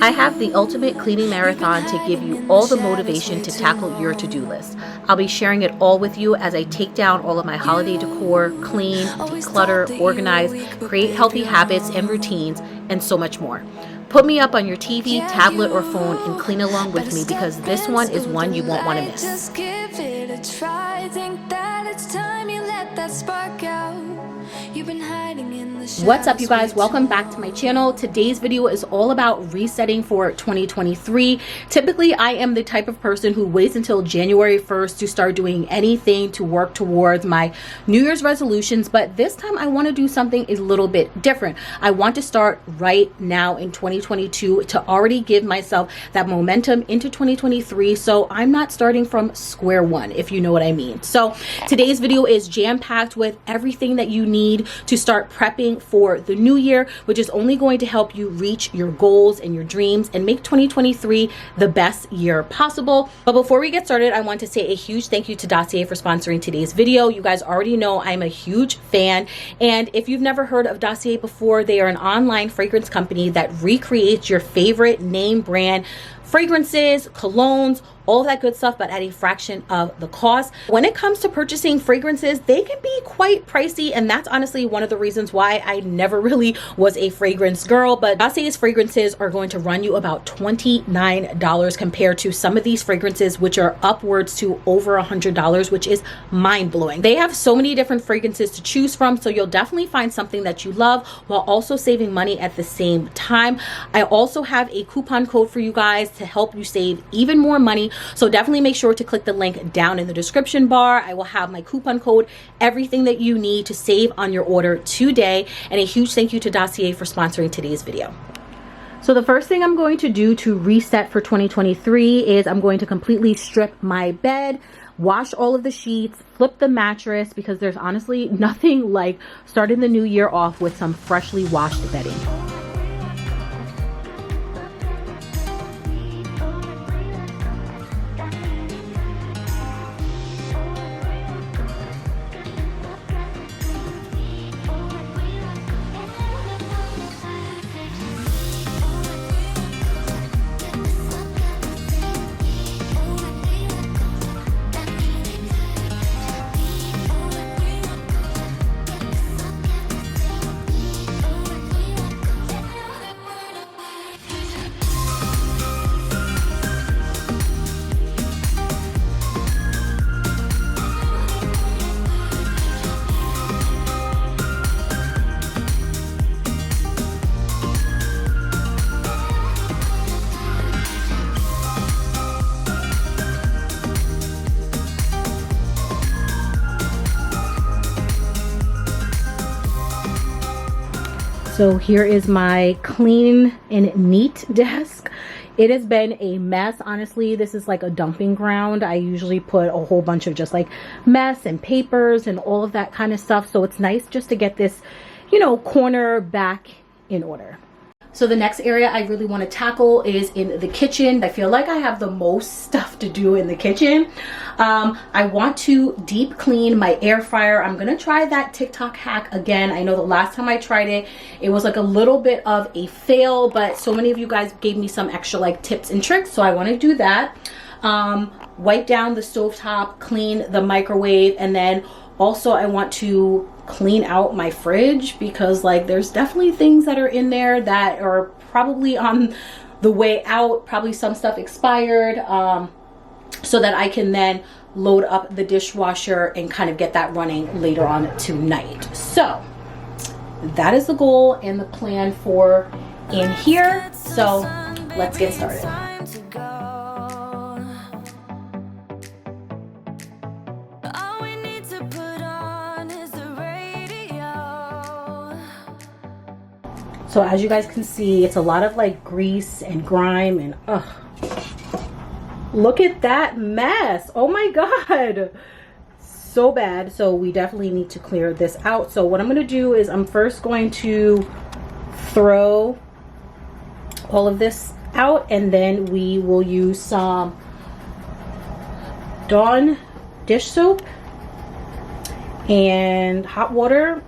I have the ultimate cleaning marathon to give you all the motivation to tackle your to-do list. I'll be sharing it all with you as I take down all of my holiday decor, clean, declutter, organize, create healthy habits and routines, and so much more. Put me up on your TV, tablet, or phone and clean along with me because this one is one you won't want to miss. Just give it a try. Think that it's time you let that spark out. You've been hiding in the shadows. What's up, you guys? Welcome back to my channel. Today's video is all about resetting for 2023. Typically, I am the type of person who waits until January 1st to start doing anything to work towards my New Year's resolutions, but this time I want to do something a little bit different. I want to start right now in 2022 to already give myself that momentum into 2023, so I'm not starting from square one, if you know what I mean. So today's video is jam-packed with everything that you need to start prepping for the new year, which is only going to help you reach your goals and your dreams and make 2023 the best year possible. But before we get started, I want to say a huge thank you to Dossier for sponsoring today's video. You guys already know I'm a huge fan, and if you've never heard of Dossier before, they are an online fragrance company that recreates your favorite name brand fragrances, colognes, all of that good stuff, but at a fraction of the cost. When it comes to purchasing fragrances, they can be quite pricey, and that's honestly one of the reasons why I never really was a fragrance girl. But Dossier's fragrances are going to run you about $29 compared to some of these fragrances, which are upwards to over $100, which is mind-blowing. They have so many different fragrances to choose from, so you'll definitely find something that you love while also saving money at the same time. I also have a coupon code for you guys to help you save even more money. So definitely make sure to click the link down in the description bar. I will have my coupon code, everything that you need to save on your order today. And a huge thank you to Dossier for sponsoring today's video. So the first thing I'm going to do to reset for 2023 is I'm going to completely strip my bed, wash all of the sheets, flip the mattress, because there's honestly nothing like starting the new year off with some freshly washed bedding. So here is my clean and neat desk. It has been a mess. Honestly, this is like a dumping ground. I usually put a whole bunch of just like mess and papers and all of that kind of stuff. So it's nice just to get this, you know, corner back in order. So the next area I really want to tackle is in the kitchen. I feel like I have the most stuff to do in the kitchen. I want to deep clean my air fryer. I'm going to try that TikTok hack again. I know the last time I tried it, it was like a little bit of a fail, but so many of you guys gave me some extra like tips and tricks. So I want to do that. Wipe down the stovetop, clean the microwave, and then also I want to clean out my fridge because like there's definitely things that are in there that are probably on the way out, probably some stuff expired, so that I can then load up the dishwasher and kind of get that running later on tonight. So that is the goal and the plan for in here. So let's get started. So as you guys can see, it's a lot of like grease and grime and ugh. Look at that mess. Oh my God. So bad. So we definitely need to clear this out. So what I'm going to do is I'm first going to throw all of this out, and then we will use some Dawn dish soap and hot water,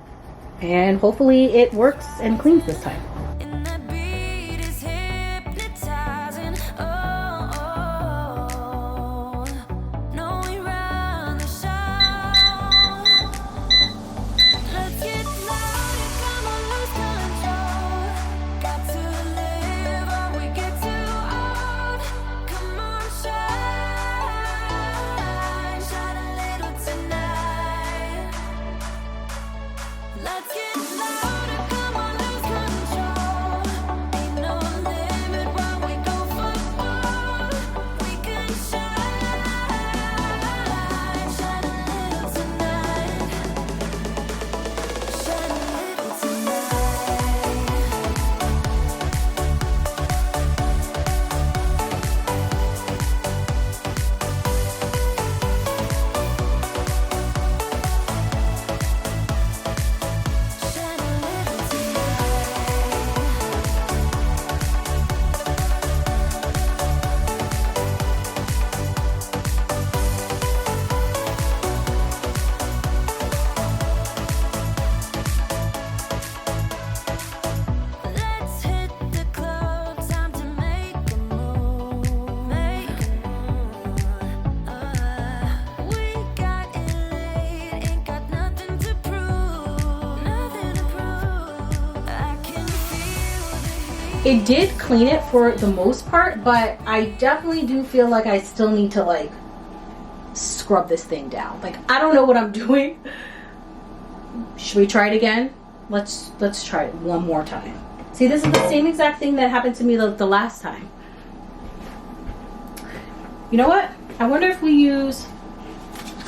and hopefully it works and cleans this time. And that beat is hypnotizing. It did clean it for the most part, but I definitely do feel like I still need to like scrub this thing down. Like, I don't know what I'm doing. Should we try it again? Let's try it one more time. See, this is the same exact thing that happened to me the last time. You know what? I wonder if we use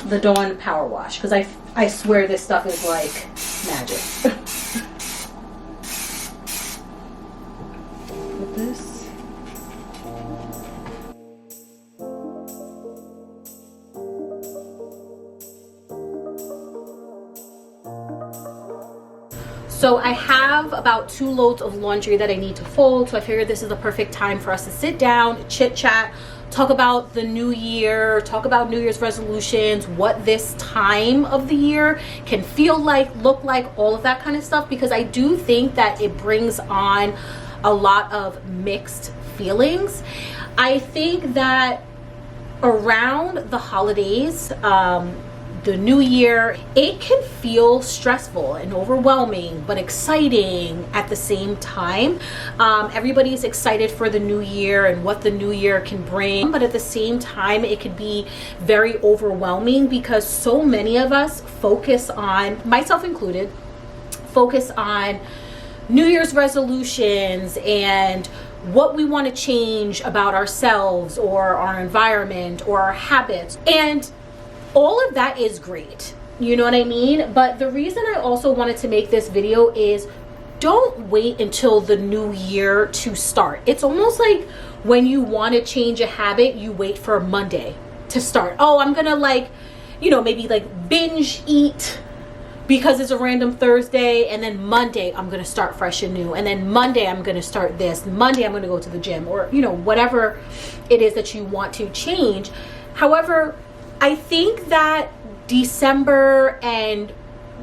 the Dawn Power Wash, because I swear this stuff is like magic. With this. So I have about 2 loads of laundry that I need to fold, so I figured this is the perfect time for us to sit down, chit chat, talk about the new year, talk about New Year's resolutions, what this time of the year can feel like, look like, all of that kind of stuff, because I do think that it brings on a lot of mixed feelings. I think that around the holidays, the new year, it can feel stressful and overwhelming but exciting at the same time. Everybody's excited for the new year and what the new year can bring, but at the same time it could be very overwhelming because so many of us focus on, myself included, focus on New Year's resolutions and what we want to change about ourselves or our environment or our habits, and all of that is great, you know what I mean? But the reason I also wanted to make this video is don't wait until the new year to start. It's almost like when you want to change a habit, you wait for Monday to start. Oh, I'm gonna like, you know, maybe like binge eat because it's a random Thursday, and then Monday I'm gonna start fresh and new, and then Monday I'm gonna start this, Monday I'm gonna go to the gym, or you know, whatever it is that you want to change. However, I think that December and,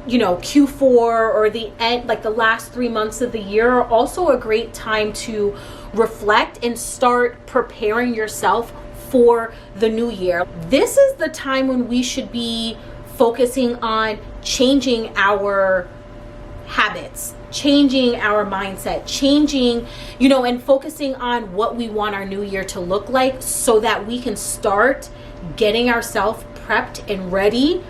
you know, Q4 or the end, like the last 3 months of the year, are also a great time to reflect and start preparing yourself for the new year. This is the time when we should be focusing on changing our habits, changing our mindset, changing, you know, and focusing on what we want our new year to look like so that we can start getting ourselves prepped and ready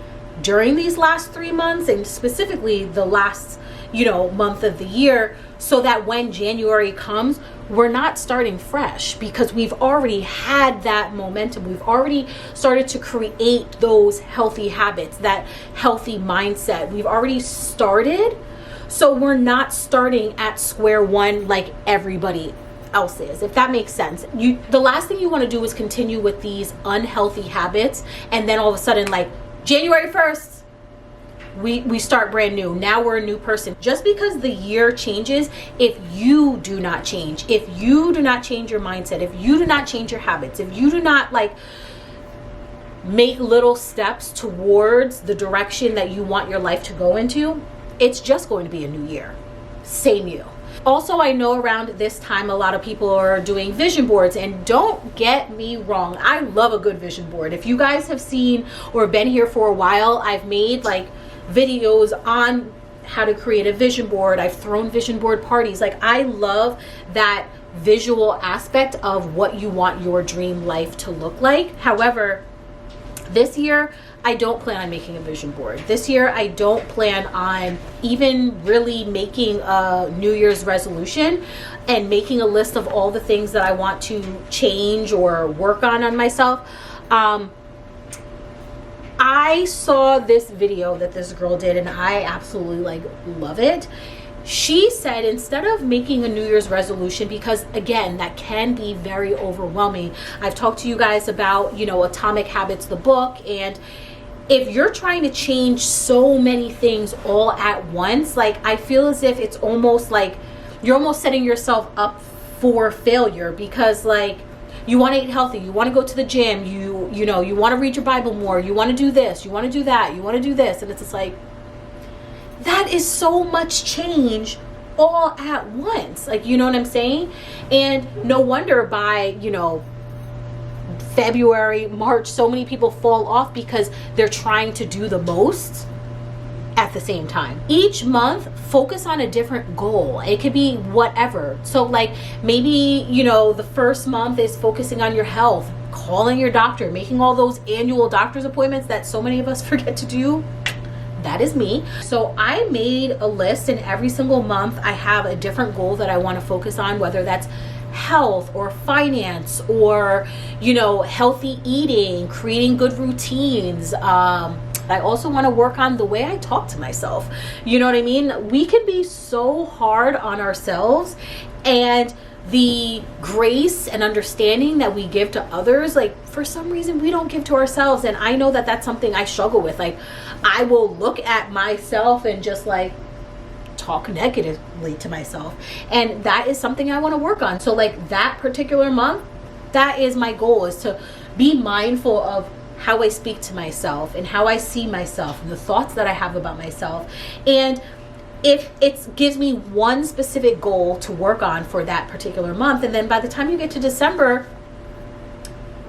during these last 3 months, and specifically the last, you know, month of the year, so that when January comes, we're not starting fresh because we've already had that momentum. We've already started to create those healthy habits, that healthy mindset. We've already started, so we're not starting at square one like everybody else is, if that makes sense. The last thing you want to do is continue with these unhealthy habits, and then all of a sudden, like January 1st, we start brand new. Now we're a new person. Just because the year changes, if you do not change, if you do not change your mindset, if you do not change your habits, if you do not like make little steps towards the direction that you want your life to go into, it's just going to be a new year. Same you. Also, I know around this time a lot of people are doing vision boards, and don't get me wrong, I love a good vision board. If you guys have seen or been here for a while, I've made like videos on how to create a vision board. I've thrown vision board parties. Like, I love that visual aspect of what you want your dream life to look like. However, this year I don't plan on making a vision board. This year I don't plan on even really making a New Year's resolution and making a list of all the things that I want to change or work on myself. I saw this video that this girl did, and I absolutely like love it. She said, instead of making a New Year's resolution, because again, that can be very overwhelming. I've talked to you guys about, you know, Atomic Habits, the book, and if you're trying to change so many things all at once, like, I feel as if it's almost like you're almost setting yourself up for failure, because like, you want to eat healthy, you want to go to the gym, you know, you want to read your Bible more, you want to do this, you want to do that, you want to do this, and it's just like, that is so much change all at once. Like, you know what I'm saying? And no wonder by, you know, February, March, so many people fall off because they're trying to do the most at the same time. Each month, focus on a different goal. It could be whatever. So like maybe, you know, the first month is focusing on your health, calling your doctor, making all those annual doctor's appointments that so many of us forget to do. That is me. So I made a list, and every single month I have a different goal that I want to focus on, whether that's health or finance or, you know, healthy eating, creating good routines. I also want to work on the way I talk to myself. You know what I mean? We can be so hard on ourselves, and the grace and understanding that we give to others, like for some reason we don't give to ourselves. And I know that that's something I struggle with. Like I will look at myself and just like talk negatively to myself, and that is something I want to work on. So like that particular month, that is my goal, is to be mindful of how I speak to myself and how I see myself and the thoughts that I have about myself. And if it gives me one specific goal to work on for that particular month, and then by the time you get to December,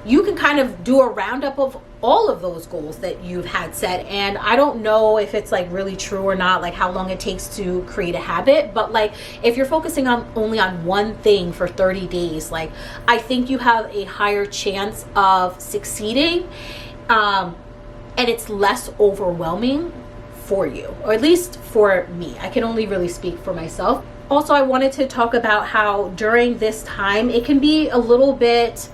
you can kind of do a roundup of all of those goals that you've had set. And I don't know if it's like really true or not, like how long it takes to create a habit, but like if you're focusing on only on one thing for 30 days, like I think you have a higher chance of succeeding, and it's less overwhelming for you, or at least for me. I can only really speak for myself. Also, I wanted to talk about how during this time it can be a little bit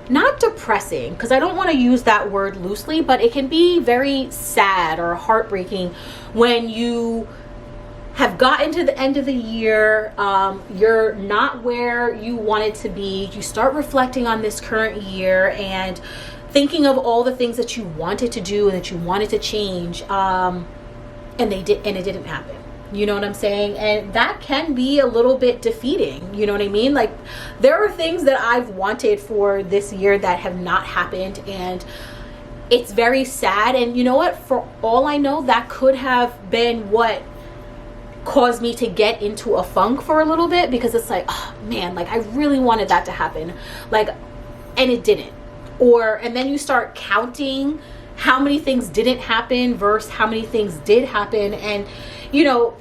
not depressing, because I don't want to use that word loosely, but it can be very sad or heartbreaking when you have gotten to the end of the year, you're not where you wanted to be, you start reflecting on this current year and thinking of all the things that you wanted to do and that you wanted to change, and it didn't happen. You know what I'm saying? And that can be a little bit defeating. You know what I mean? Like there are things that I've wanted for this year that have not happened, and it's very sad. And you know what? For all I know, that could have been what caused me to get into a funk for a little bit, because it's like, oh man, like I really wanted that to happen. Like, and it didn't. And then you start counting how many things didn't happen versus how many things did happen. And you know,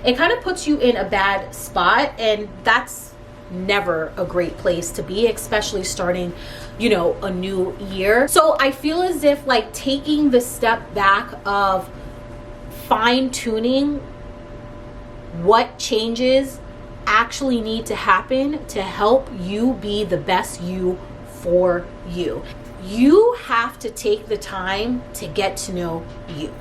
it kind of puts you in a bad spot, and that's never a great place to be, especially starting, you know, a new year. So I feel as if like taking the step back of fine-tuning what changes actually need to happen to help you be the best you for you. You have to take the time to get to know you.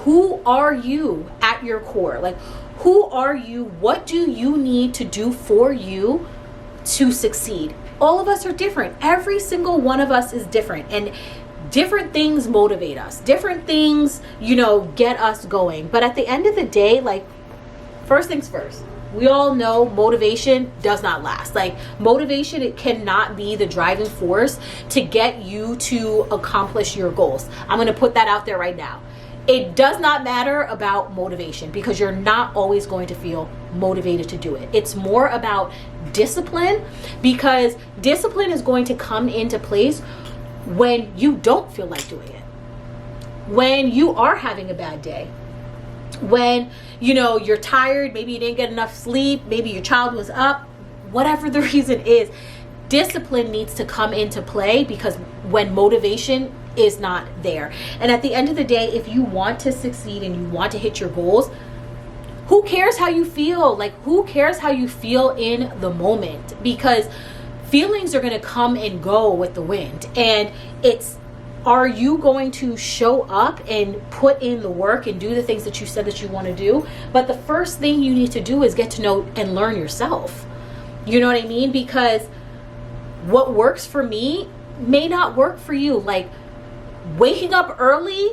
Who are you at your core? Like, who are you? What do you need to do for you to succeed? All of us are different. Every single one of us is different, and different things motivate us. Different things, you know, get us going. But at the end of the day, like, first things first, we all know motivation does not last. Like motivation, it cannot be the driving force to get you to accomplish your goals. I'm going to put that out there right now. It does not matter about motivation, because you're not always going to feel motivated to do it. It's more about discipline, because discipline is going to come into place when you don't feel like doing it, when you are having a bad day, when, you know, you're tired, maybe you didn't get enough sleep, maybe your child was up, whatever the reason is, discipline needs to come into play, because when motivation is not there. And at the end of the day, if you want to succeed and you want to hit your goals, who cares how you feel? Like, who cares how you feel in the moment? Because feelings are going to come and go with the wind. And it's, are you going to show up and put in the work and do the things that you said that you want to do? But the first thing you need to do is get to know and learn yourself. You know what I mean? Because what works for me may not work for you. Like, waking up early,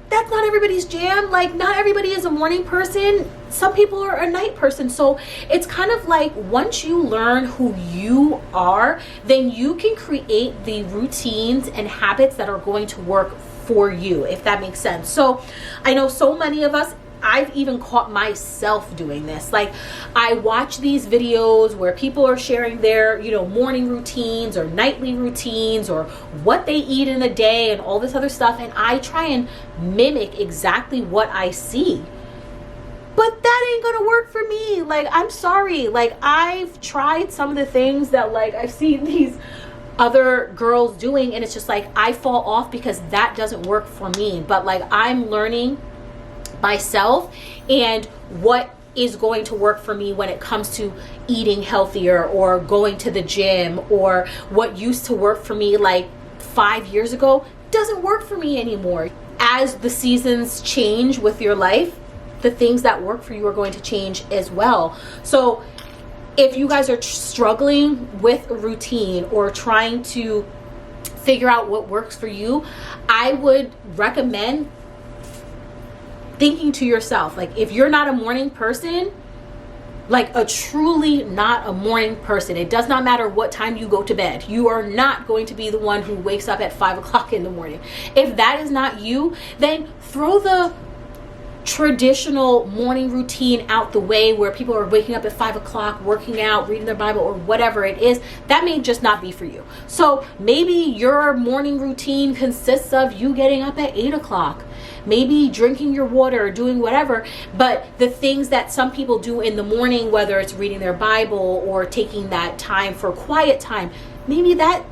that's not everybody's jam. Like, not everybody is a morning person. Some people are a night person. So it's kind of like, once you learn who you are, then you can create the routines and habits that are going to work for you, if that makes sense. So I know so many of us, I've even caught myself doing this. Like, I watch these videos where people are sharing their, you know, morning routines or nightly routines or what they eat in a day and all this other stuff, and I try and mimic exactly what I see. But that ain't gonna work for me. Like, I'm sorry. Like, I've tried some of the things that, like, I've seen these other girls doing, and it's just like I fall off because that doesn't work for me. But like, I'm learning myself and what is going to work for me when it comes to eating healthier or going to the gym, or what used to work for me like 5 years ago doesn't work for me anymore. As the seasons change with your life, the things that work for you are going to change as well. So if you guys are struggling with a routine or trying to figure out what works for you, I would recommend thinking to yourself, like, if you're not a morning person, like a truly not a morning person, it does not matter what time you go to bed, you are not going to be the one who wakes up at 5 o'clock in the morning. If that is not you, then throw the traditional morning routine out the way where people are waking up at 5 o'clock, working out, reading their Bible, or whatever it is. That may just not be for you. So maybe your morning routine consists of you getting up at 8 o'clock, maybe drinking your water, doing whatever. But the things that some people do in the morning, whether it's reading their Bible or taking that time for quiet time, maybe that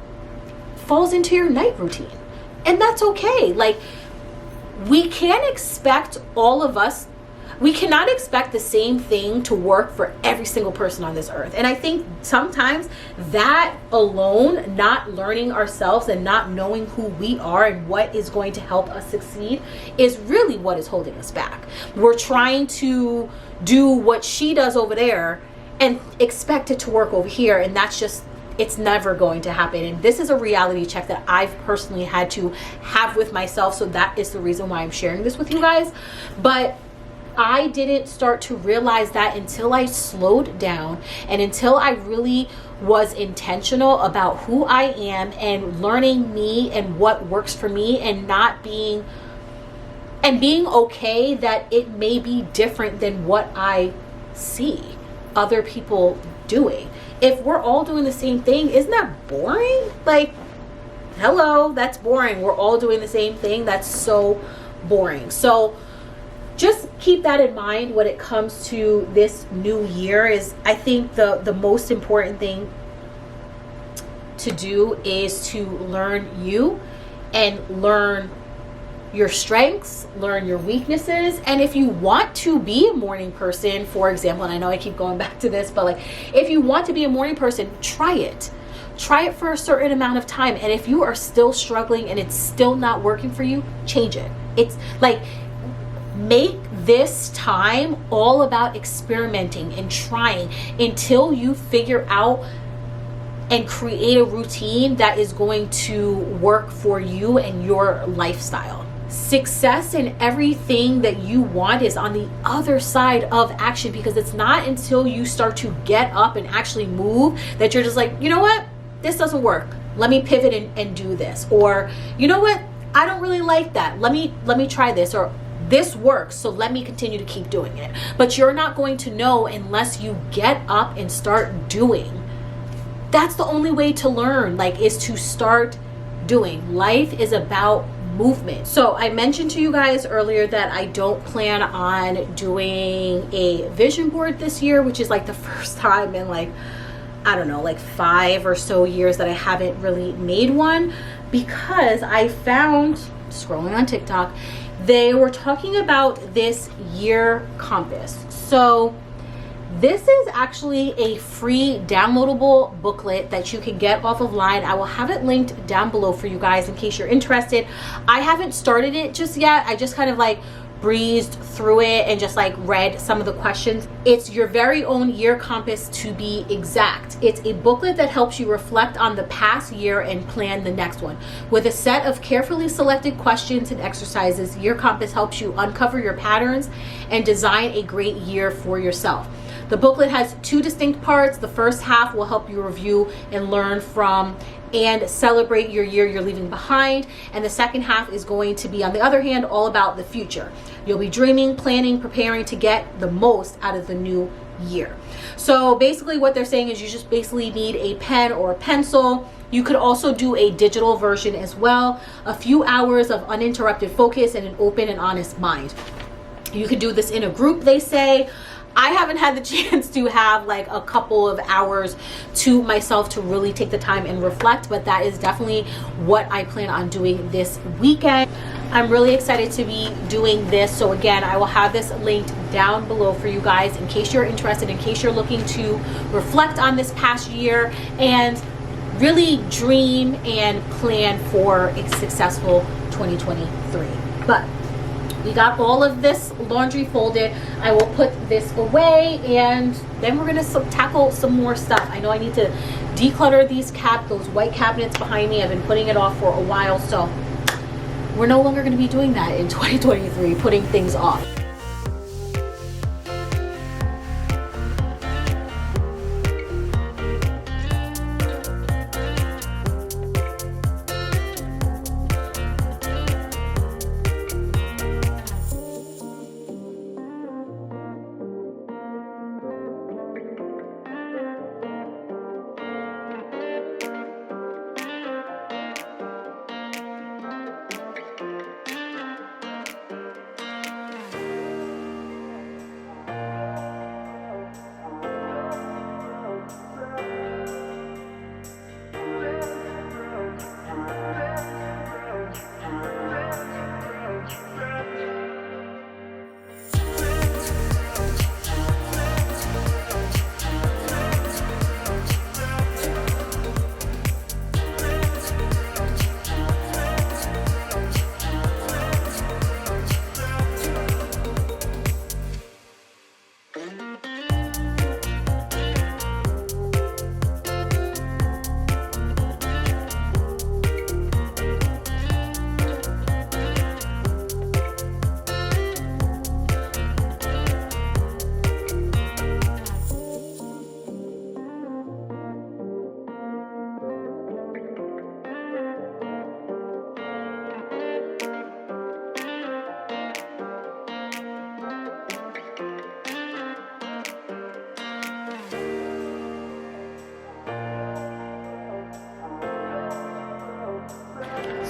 falls into your night routine. And that's okay. Like, we can't expect we cannot expect the same thing to work for every single person on this earth. And I think sometimes that alone, not learning ourselves and not knowing who we are and what is going to help us succeed, is really what is holding us back. We're trying to do what she does over there and expect it to work over here, and that's just, it's never going to happen. And this is a reality check that I've personally had to have with myself. So that is the reason why I'm sharing this with you guys. But I didn't start to realize that until I slowed down and until I really was intentional about who I am and learning me and what works for me, and not being okay that it may be different than what I see other people doing. If we're all doing the same thing, isn't that boring? Like, hello, that's boring. We're all doing the same thing. That's so boring. So just keep that in mind when it comes to this new year. Is, I think the most important thing to do is to learn you and learn your strengths, learn your weaknesses. And if you want to be a morning person, for example, and I know I keep going back to this, but like, if you want to be a morning person, try it for a certain amount of time. And if you are still struggling and it's still not working for you, change it. It's like, make this time all about experimenting and trying until you figure out and create a routine that is going to work for you and your lifestyle. Success in everything that you want is on the other side of action, because it's not until you start to get up and actually move that you're just like, you know what, this doesn't work, let me pivot and do this. Or, you know what, I don't really like that, let me try this. Or, this works, so let me continue to keep doing it. But you're not going to know unless you get up and start doing. That's the only way to learn, like, is to start doing. Life is about movement. So I mentioned to you guys earlier that I don't plan on doing a vision board this year, which is like the first time in like, I don't know, like 5 or so years that I haven't really made one, because I found, scrolling on TikTok, they were talking about this year compass. So this is actually a free downloadable booklet that you can get off of line. I will have it linked down below for you guys in case you're interested. I haven't started it just yet. I just kind of like breezed through it and just like read some of the questions. It's your very own year compass, to be exact. It's a booklet that helps you reflect on the past year and plan the next one. With a set of carefully selected questions and exercises, Year Compass helps you uncover your patterns and design a great year for yourself. The booklet has 2 distinct parts. The first half will help you review and learn from and celebrate your year you're leaving behind. And the second half is going to be, on the other hand, all about the future. You'll be dreaming, planning, preparing to get the most out of the new year. So basically what they're saying is you just basically need a pen or a pencil. You could also do a digital version as well. A few hours of uninterrupted focus and an open and honest mind. You could do this in a group, they say. I haven't had the chance to have like a couple of hours to myself to really take the time and reflect, but that is definitely what I plan on doing this weekend. I'm really excited to be doing this. So again, I will have this linked down below for you guys in case you're interested, in case you're looking to reflect on this past year and really dream and plan for a successful 2023. But we got all of this laundry folded. I will put this away and then we're gonna tackle some more stuff. I know I need to declutter those white cabinets behind me. I've been putting it off for a while, so we're no longer gonna be doing that in 2023, putting things off.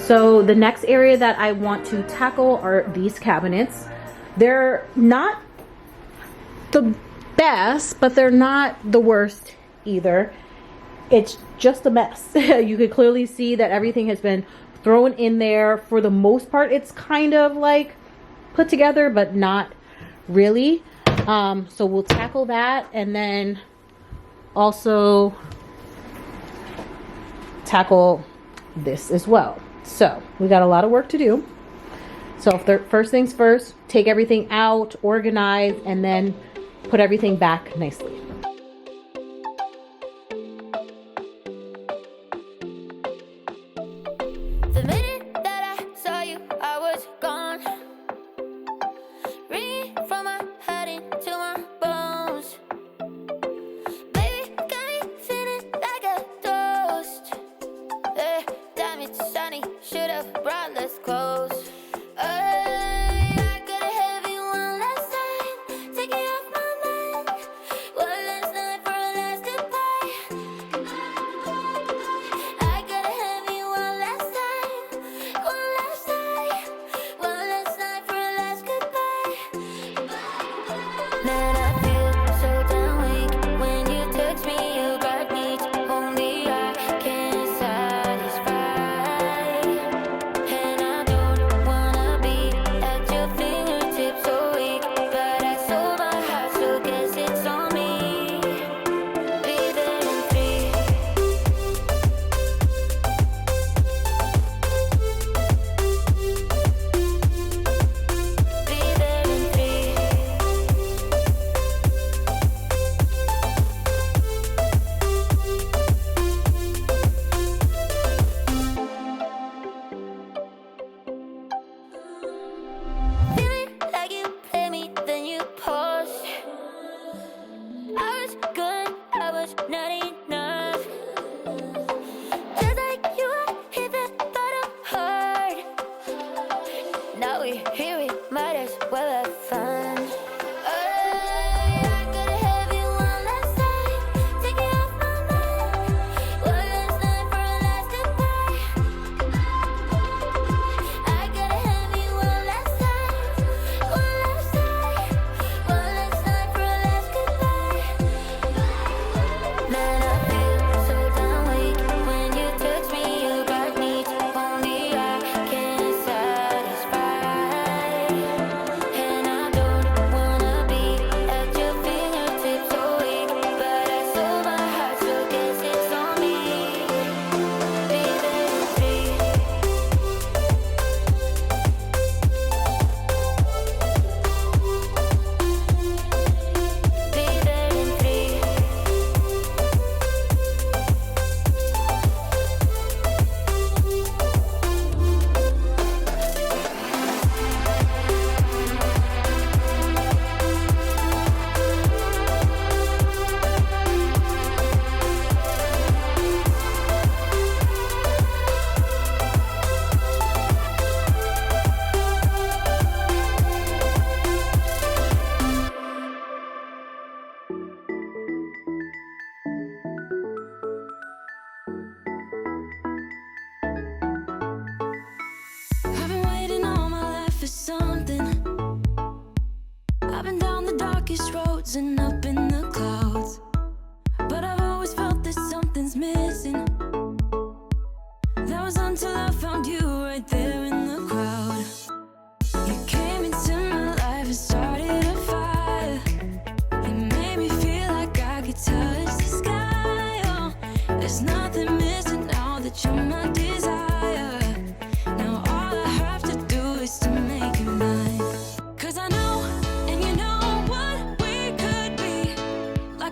So the next area that I want to tackle are these cabinets. They're not the best, but they're not the worst either. It's just a mess. You could clearly see that everything has been thrown in there. For the most part, it's kind of like put together, but not really. So we'll tackle that and then also tackle this as well. So we got a lot of work to do. So first things first, take everything out, organize, and then put everything back nicely. The minute that I saw you, I was gone. Ringing from my head into my bones. Baby, got me feeling like a toast. Damn, it's sunny, should've brought less clothes. I got a heavy one last time, take it off my mind. One last night for a last goodbye. I got a heavy one last time, one last night for a last goodbye. Man, I feel so damn weak when you text me, you got needs only I can satisfy. And I don't wanna be at your fingertips so weak, but I sold my heart, so guess it's on me. Be there in 3. Be there in 3. Feeling like you play me, then you pause. I was good, I was not enough. Just like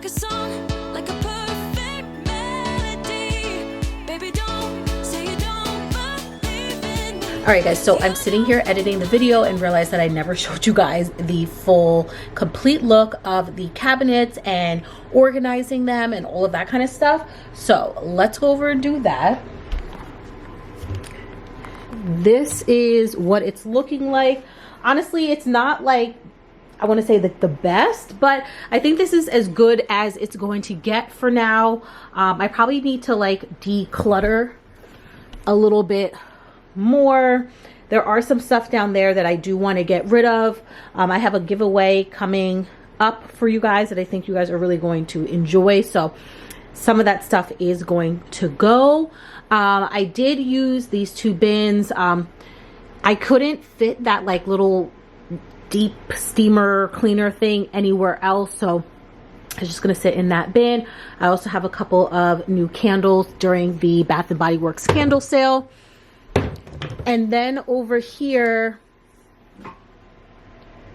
like a song, like a perfect melody. Baby, don't say you don't believe in me. All right, guys, so I'm sitting here editing the video and realized that I never showed you guys the full complete look of the cabinets and organizing them and all of that kind of stuff. So let's go over and do that. This is what it's looking like. Honestly, it's not like, I want to say that the best, but I think this is as good as it's going to get for now. I probably need to like declutter a little bit more. There are some stuff down there that I do want to get rid of. I have a giveaway coming up for you guys that I think you guys are really going to enjoy. So some of that stuff is going to go. I did use these two bins. I couldn't fit that like little deep steamer cleaner thing anywhere else, so it's just gonna sit in that bin. I also have a couple of new candles during the Bath and Body Works candle sale. And then over here,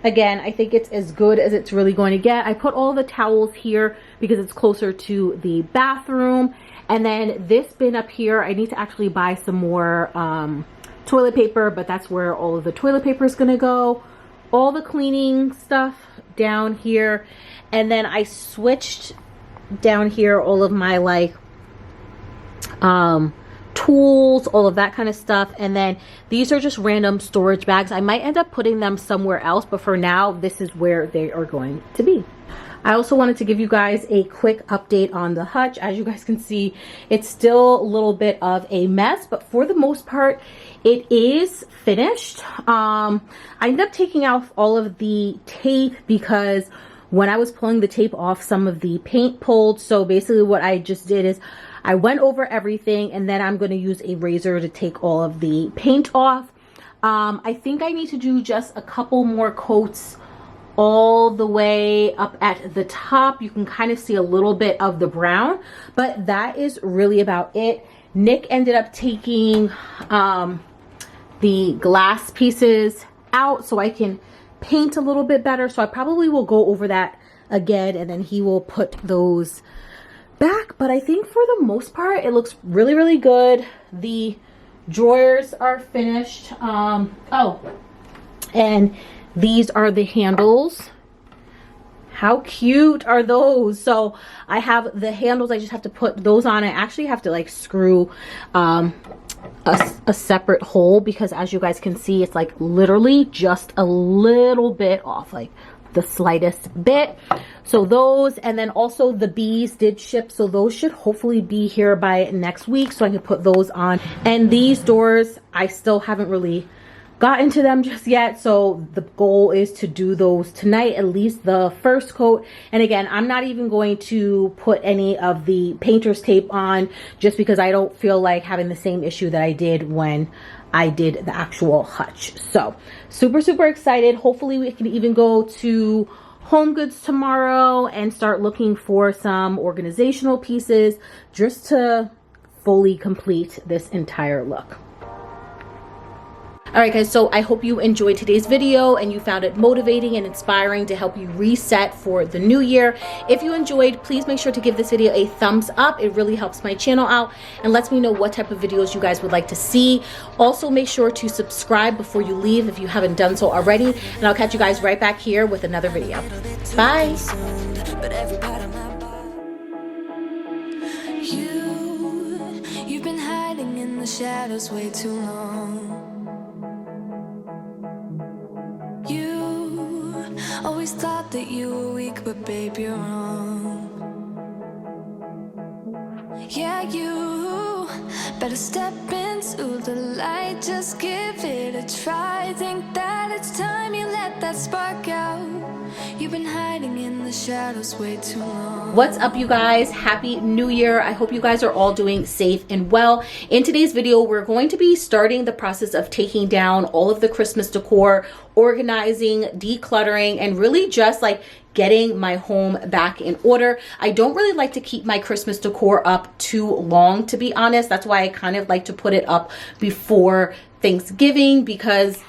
again, I think it's as good as it's really going to get. I put all the towels here because it's closer to the bathroom. And then this bin up here, I need to actually buy some more toilet paper, but that's where all of the toilet paper is going to go. All the cleaning stuff down here. And then I switched down here all of my like tools, all of that kind of stuff. And then these are just random storage bags. I might end up putting them somewhere else, but for now, this is where they are going to be. I also wanted to give you guys a quick update on the hutch. As you guys can see, it's still a little bit of a mess, but for the most part, it is finished. I ended up taking off all of the tape because when I was pulling the tape off, some of the paint pulled. So basically what I just did is I went over everything, and then I'm going to use a razor to take all of the paint off. I think I need to do just a couple more coats all the way up at the top. You can kind of see a little bit of the brown, but that is really about it. Nick ended up taking the glass pieces out so I can paint a little bit better. So I probably will go over that again, and then he will put those back. But I think for the most part, it looks really, really good. The drawers are finished. Oh, and these are the handles. How cute are those? So I have the handles. I just have to put those on. I actually have to like screw a separate hole because as you guys can see, it's like literally just a little bit off, like the slightest bit. So those, and then also the bees did ship, so those should hopefully be here by next week so I can put those on. And these doors, I still haven't really got into them just yet, so the goal is to do those tonight, at least the first coat. And again, I'm not even going to put any of the painter's tape on just because I don't feel like having the same issue that I did when I did the actual hutch. So super, super excited. Hopefully we can even go to Home Goods tomorrow and start looking for some organizational pieces just to fully complete this entire look. All right, guys, so I hope you enjoyed today's video and you found it motivating and inspiring to help you reset for the new year. If you enjoyed, please make sure to give this video a thumbs up. It really helps my channel out and lets me know what type of videos you guys would like to see. Also, make sure to subscribe before you leave if you haven't done so already. And I'll catch you guys right back here with another video. Bye. You've been hiding in the shadows way too long. You always thought that you were weak, but babe, you're wrong. Yeah, you better step into the light, just give it a try. Think that it's time you let that spark out. You've been hiding in the shadows way too long. What's up, you guys? Happy New Year. I hope you guys are all doing safe and well. In today's video, we're going to be starting the process of taking down all of the Christmas decor, organizing, decluttering, and really just like getting my home back in order. I don't really like to keep my Christmas decor up too long, to be honest. That's why I kind of like to put it up before Thanksgiving, because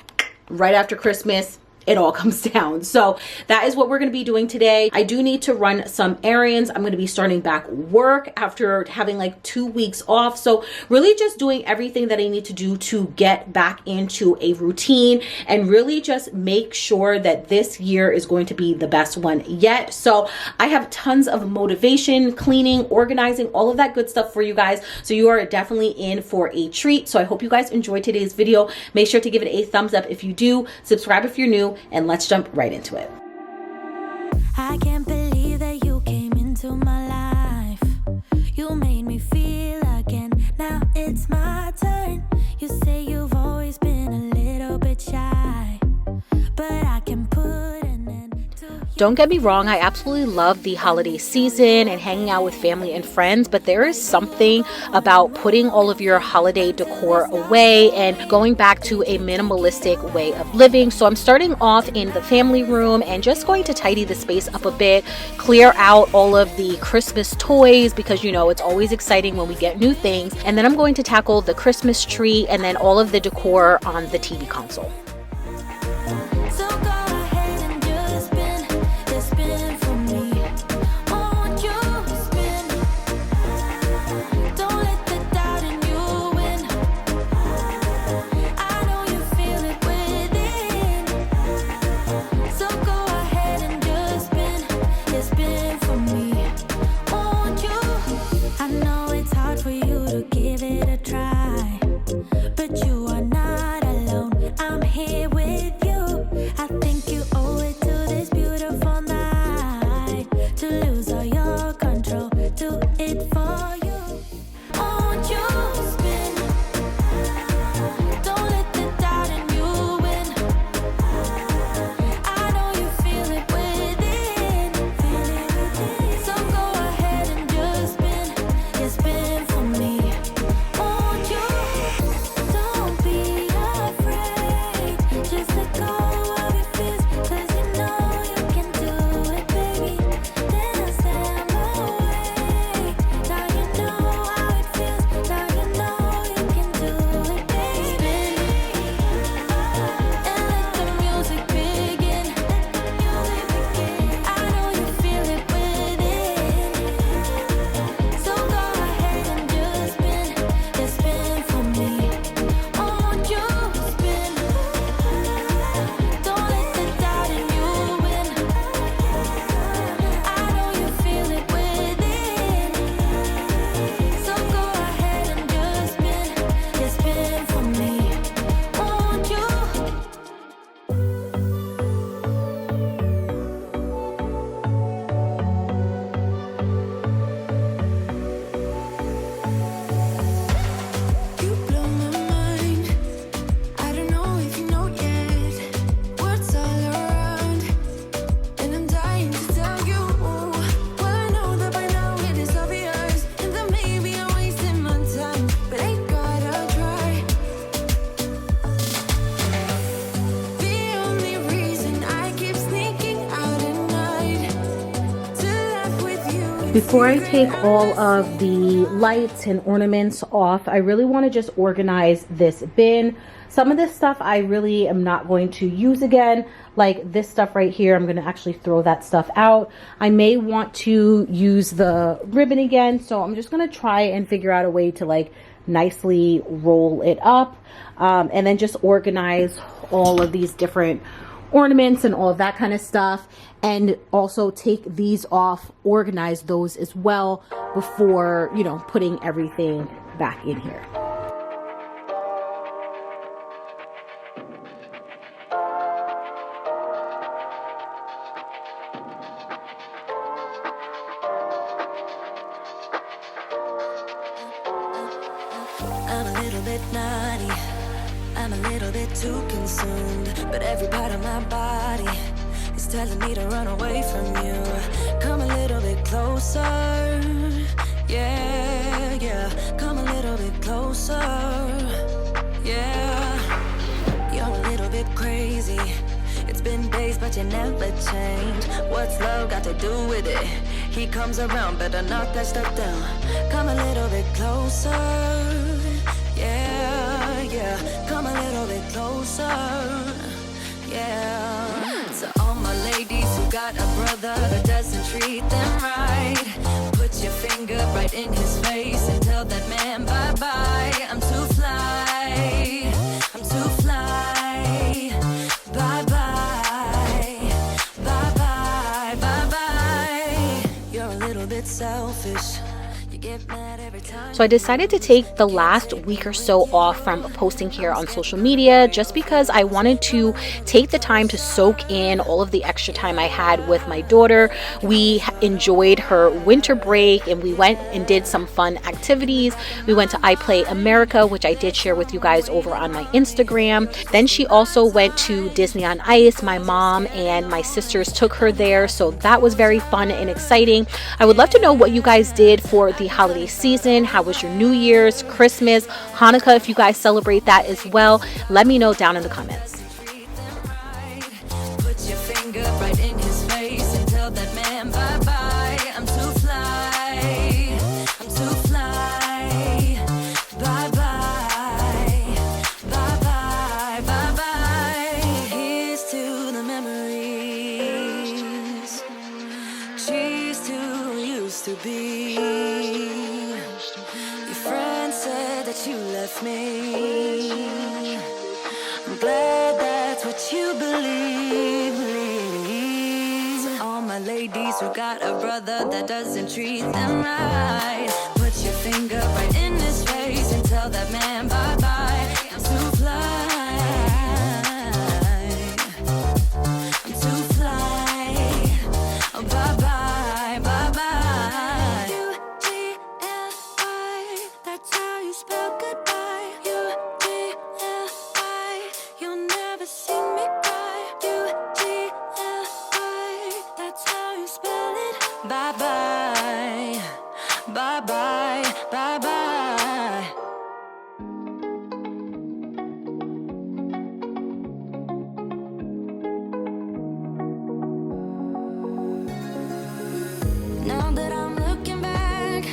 right after Christmas, it all comes down. So that is what we're going to be doing today. I do need to run some errands. I'm going to be starting back work after having like 2 weeks off. So really just doing everything that I need to do to get back into a routine and really just make sure that this year is going to be the best one yet. So I have tons of motivation, cleaning, organizing, all of that good stuff for you guys. So you are definitely in for a treat. So I hope you guys enjoyed today's video. Make sure to give it a thumbs up if you do, subscribe if you're new, and let's jump right into it. I can't believe that you came into my life. You made me feel again. Now it's my turn. You say you've always been a little bit shy, but I can put an end to you. Don't get me wrong, I absolutely love the holiday season and hanging out with family and friends, but there is something about putting all of your holiday decor away and going back to a minimalistic way of living. So I'm starting off in the family room and just going to tidy the space up a bit, clear out all of the Christmas toys because you know it's always exciting when we get new things. And then I'm going to tackle the Christmas tree and then all of the decor on the TV console. So go ahead and just spin for me. Won't you spin? Don't let the doubt in you win. I know you feel it within. So go ahead and just spin for me. Won't you? I know it's hard for you to give it a try, but you are not alone. I'm here with you. I think you owe it to this beautiful night to lose all your control. Do it for you. Won't you spin? Don't let the doubt in you win. I know you feel it within. So go ahead and just spin for me. Won't you? Don't be afraid. Just let go of your fears, 'cause you know you can do it, baby. Dance them away. Now you know how it feels. Now you know you can do it, baby. And let the music begin. I know you feel it within. So go ahead and just spin for me. Won't you spin? Don't let the doubt in you win. I know you feel it within. So go ahead and just spin for me. Won't you? You blow my mind. I don't know if you know yet. Words all around, and I'm dying to tell you. Well, I know that by now it is obvious, and that maybe I'm wasting my time, but I gotta try. The only reason I keep sneaking out at night to laugh with you. Before I take all of the lights and ornaments off, I really want to just organize this bin. Some of this stuff I really am not going to use again, like this stuff right here. I'm going to actually throw that stuff out. I may want to use the ribbon again, so I'm just going to try and figure out a way to like nicely roll it up, and then just organize all of these different ornaments and all of that kind of stuff, and also take these off, organize those as well before, you know, putting everything back in here. I'm a little bit naughty, I'm a little bit too consumed, but every part of my body is telling me to run away from you. Come a little bit closer, yeah, yeah. Come a little bit closer, yeah. You're a little bit crazy. It's been days, but you never change. What's love got to do with it? He comes around, better knock that stuff down. Come a little bit closer, yeah, yeah. Come a little bit closer, yeah. who got a brother that doesn't treat them right. Put your finger right in his face and tell that man bye-bye. I'm too fly, I'm too fly. Bye-bye, bye-bye, bye-bye. You're a little bit selfish. You get mad every time. So I decided to take the last week or so off from posting here on social media just because I wanted to take the time to soak in all of the extra time I had with my daughter. We enjoyed her winter break and we went and did some fun activities. We went to I Play America, which I did share with you guys over on my Instagram. Then she also went to Disney on Ice. My mom and my sisters took her there, so that was very fun and exciting. I would love to know what you guys did for the holiday season. How was your New Year's, Christmas, Hanukkah, if you guys celebrate that as well? Let me know down in the comments. Put your finger right in his face and tell that man bye-bye. I'm too fly, I'm too fly. Bye-bye, bye-bye, bye-bye. Here's to the memories. Cheers to who used to be. Your friend said that you left me. I'm glad that's what you believe. To all my ladies who got a brother that doesn't treat them right. Put your finger right in his face and tell that man bye-bye. I'm too fly. I'm too fly. Oh, bye-bye, bye-bye. U-G-L-I, that's how you spell goodbye. U-G-L-I, you'll never see me cry. U-G-L-I, that's how you spell it. Bye-bye, bye-bye, bye-bye. Now that I'm looking back,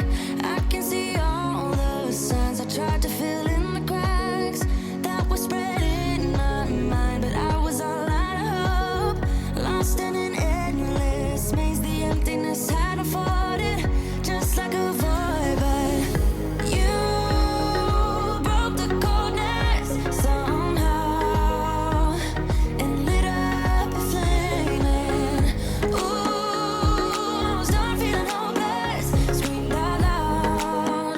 I can see all the signs I tried to fill in the cracks that were spread in my mind, but I was all out of hope, lost in an endless maze. The emptiness had unfolded just like a void, but you broke the coldness somehow and lit up a flame. And ooh, I was done feeling hopeless, screamed out loud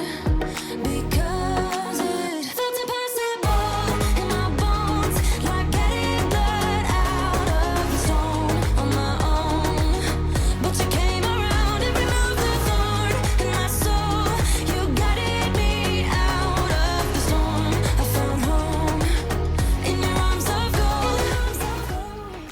because it felt impossible in my bones, like getting blood out of the stone on my own. But you came around and removed the thorn in my soul. You guided me out of the storm. I found home in your arms of gold.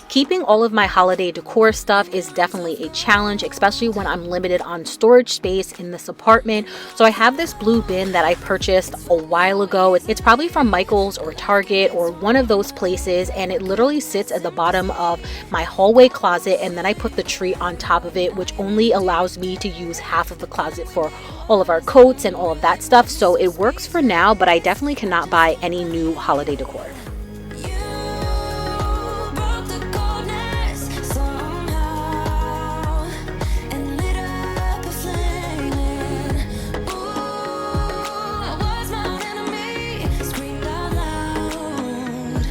Keeping all of my holiday decor stuff is definitely a challenge, especially when I'm limited on storage space in this apartment. So I have this blue bin that I purchased a while ago. It's probably from Michael's or Target or one of those places, and it literally sits at the bottom of my hallway closet, and then I put the tree on top of it, which only allows me to use half of the closet for all of our coats and all of that stuff. So it works for now, but I definitely cannot buy any new holiday decor. You broke the coldness somehow and lit up a flame. And ooh, I was my own enemy, screamed out loud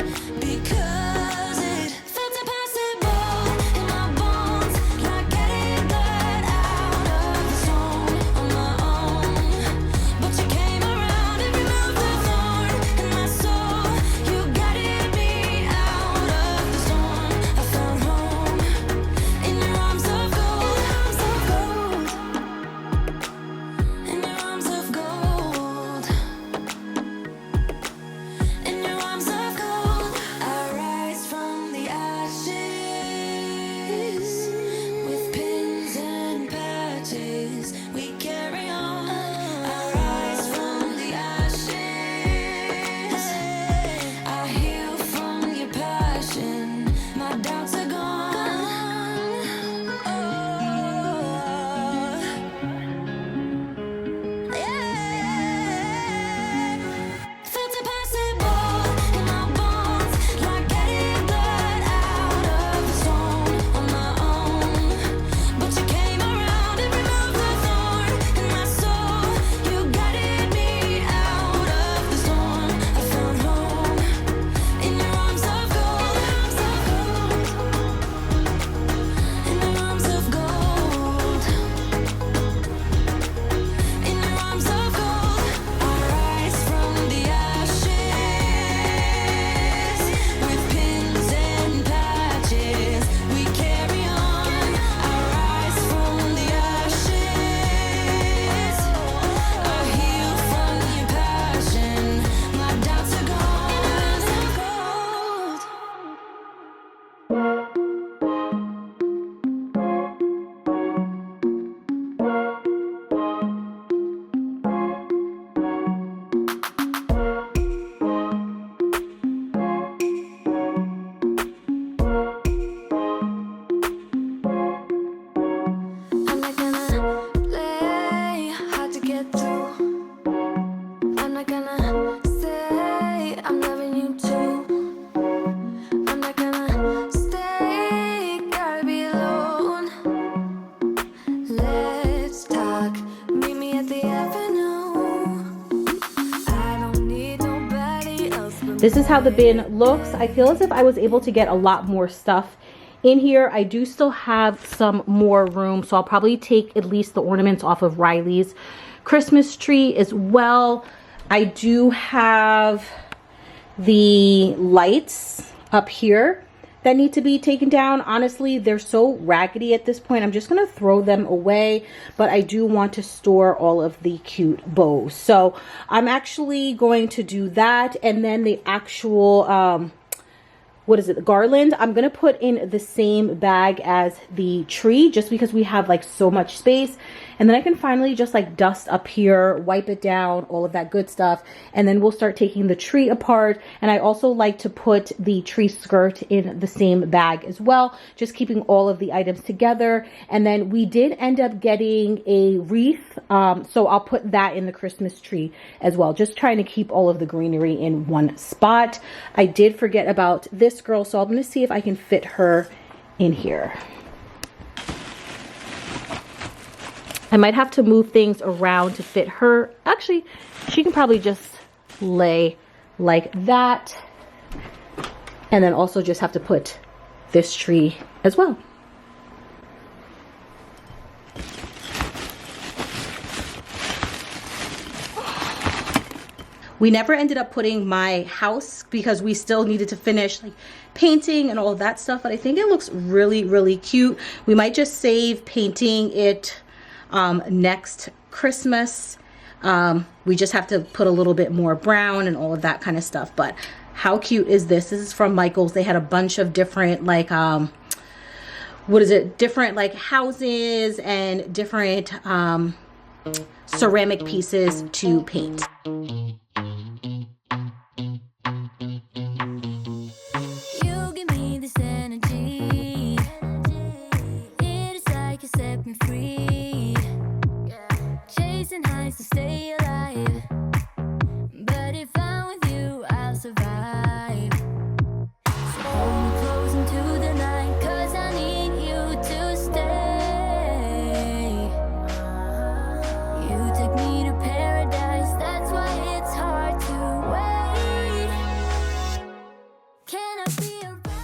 because it felt impossible in my bones, like getting blood out of the stone on my own. But you came around and removed the thorn in my soul. You This is how the bin looks. I feel as if I was able to get a lot more stuff in here. I do still have some more room, so I'll probably take at least the ornaments off of Riley's Christmas tree as well. I do have the lights up here that need to be taken down. Honestly, they're so raggedy at this point. I'm just gonna throw them away, but I do want to store all of the cute bows. So I'm actually going to do that, and then the actual what is it, the garland, I'm gonna put in the same bag as the tree, just because we have like so much space. And then I can finally just like dust up here, wipe it down, all of that good stuff. And then we'll start taking the tree apart. And I also like to put the tree skirt in the same bag as well, just keeping all of the items together. And then we did end up getting a wreath. So I'll put that in the Christmas tree as well, just trying to keep all of the greenery in one spot. I did forget about this girl, so I'm going to see if I can fit her in here. I might have to move things around to fit her. Actually, she can probably just lay like that. And then also just have to put this tree as well. We never ended up putting my house because we still needed to finish like painting and all of that stuff, but I think it looks really, really cute. We might just save painting it next Christmas. We just have to put a little bit more brown and all of that kind of stuff. But how cute is this? This is from Michael's. They had a bunch of different like what is it, different like houses and different ceramic pieces to paint.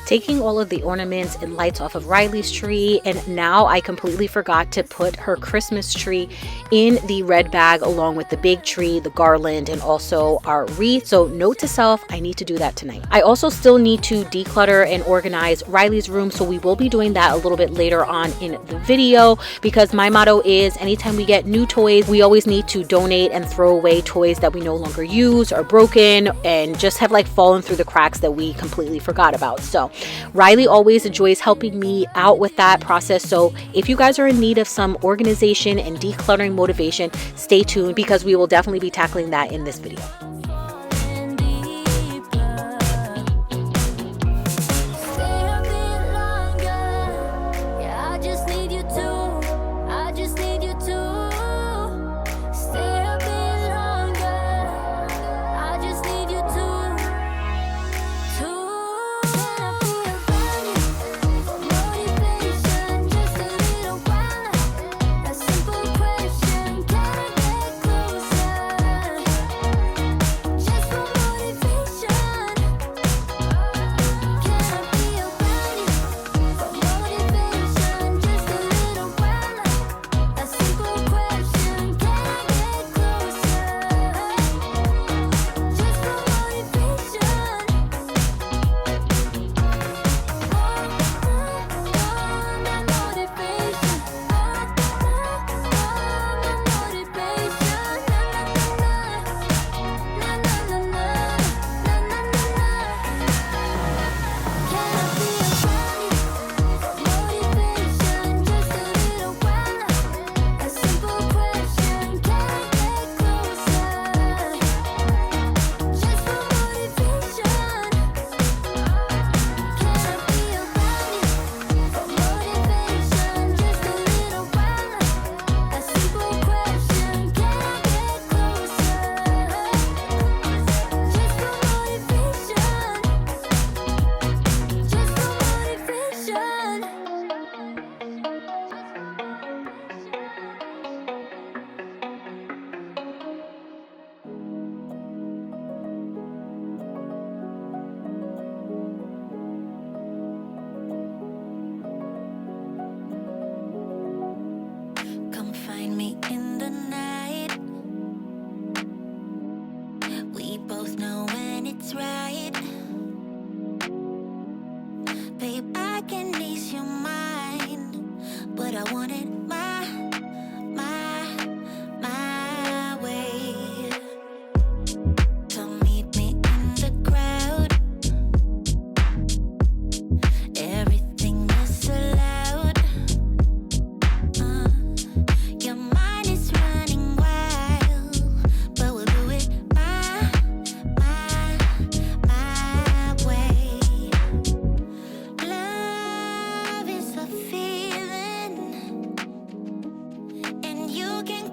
Taking all of the ornaments and lights off of Riley's tree, and now I completely forgot to put her Christmas tree in the red bag along with the big tree, the garland, and also our wreath. So note to self, I need to do that tonight. I also still need to declutter and organize Riley's room, so we will be doing that a little bit later on in the video, because my motto is anytime we get new toys, we always need to donate and throw away toys that we no longer use or broken and just have like fallen through the cracks that we completely forgot about. So Riley always enjoys helping me out with that process. So if you guys are in need of some organization and decluttering motivation, stay tuned because we will definitely be tackling that in this video.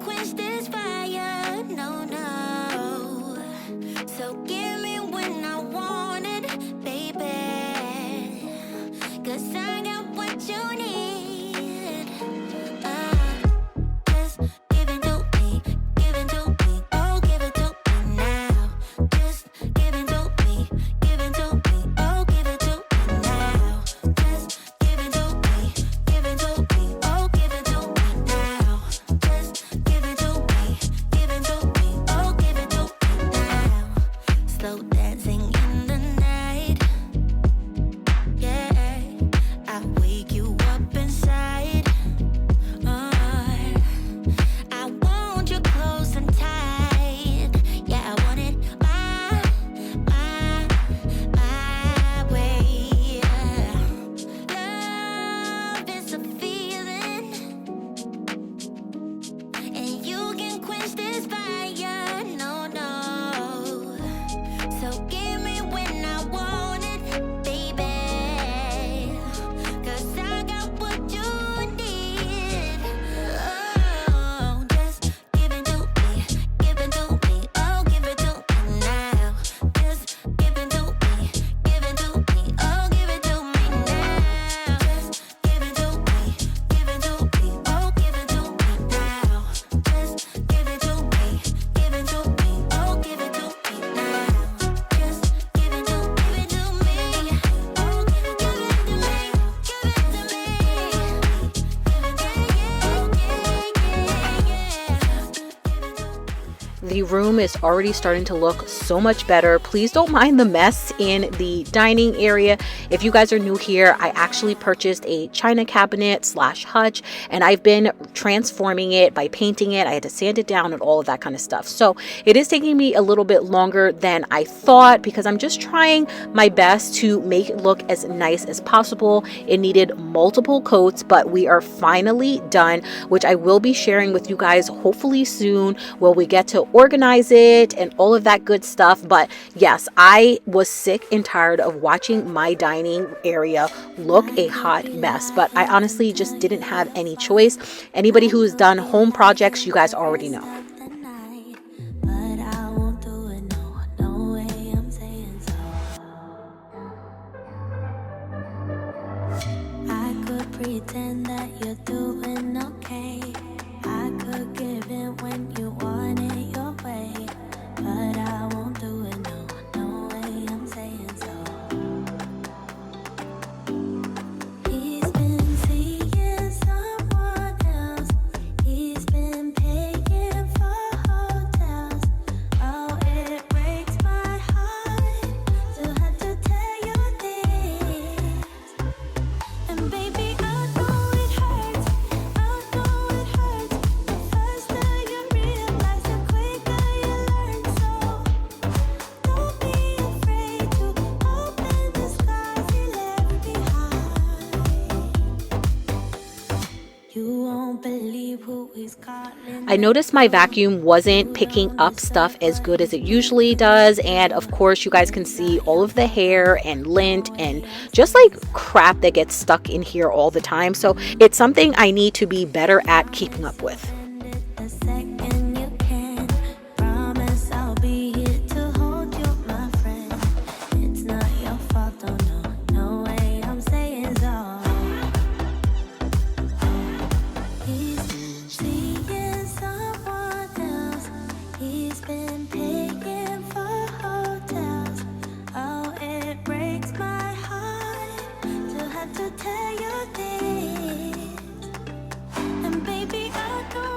quench this fire, no, no. So give me when I want it, baby. 'Cause I got what you need. Just give it to me, give it to me. Oh, give it to me now. Just give it to me, give it to me. Oh, give it to me now. Just give it to me, give it to me. Oh, give it to me now. Just give it to me, give it to me. Oh, give it to me now. Slow dancing in the night. Yeah, I wake you up inside. I want you close and tight. Yeah, I want it my way. Love is a feeling, and you can quench this fire. No, no. So give me when I want it, baby. 'Cause I got what you need. Oh, just give it to me, give it to me. Oh, give it to me now. Just give it to me, give it to me. Oh, give it to me now. Just give it to me, give it to me. Oh, give it to me now. Just give it to me, give it to me. Oh, give it to me now. Just give it to me. Oh, give it to me, give it to me. The room is already starting to look so much better. Please don't mind the mess in the dining area. If you guys are new here, I actually purchased a china cabinet / hutch, and I've been transforming it by painting it. I had to sand it down and all of that kind of stuff. So it is taking me a little bit longer than I thought because I'm just trying my best to make it look as nice as possible. It needed multiple coats, but we are finally done, which I will be sharing with you guys hopefully soon when we get to organize it and all of that good stuff. But yes, I was sick and tired of watching my dining area look a hot mess, but I honestly just didn't have any choice. Anybody who's done home projects, you guys already know. But I won't do it, no way, I'm saying so. I could pretend that you're doing okay. I could give in when you want it your way. But I won't do it, no way, I'm saying so. He's been seeing someone else. He's been paying for hotels. Oh, it breaks my heart to have to tell you this. And baby, I know it hurts. I know it hurts. The faster you realize, the quicker you learn. So don't be afraid to open the skies he left behind. You won't believe who he's calling. I noticed my vacuum wasn't picking up stuff as good as it usually does, and of course you guys can see all of the hair and lint and just like crap that gets stuck in here all the time. So it's something I need to be better at keeping up with. The second you can, promise I'll be here to hold you, my friend. It's not your fault, oh no way, I'm saying so. He's been seeing someone else. He's been paying for hotels. Oh, it breaks my heart to have to tell you this. And baby, I know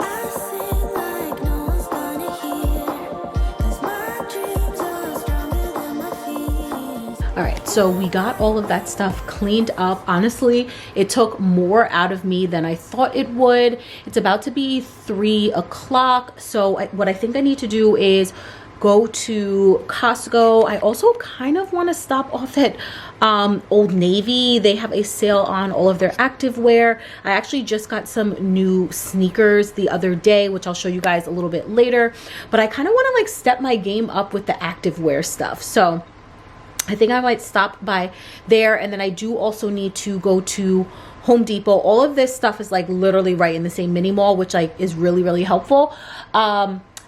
I sing like no one's gonna hear, 'cause my dreams are stronger than my fears. All right, so we got all of that stuff cleaned up. Honestly, it took more out of me than I thought it would. It's about to be 3 o'clock. So what I think I need to do is go to Costco. I also kind of want to stop off at Old Navy. They have a sale on all of their activewear. I actually just got some new sneakers the other day, which I'll show you guys a little bit later. But I kind of want to like step my game up with the activewear stuff. So I think I might stop by there. And then I do also need to go to Home Depot. All of this stuff is like literally right in the same mini mall, which like is really, really helpful.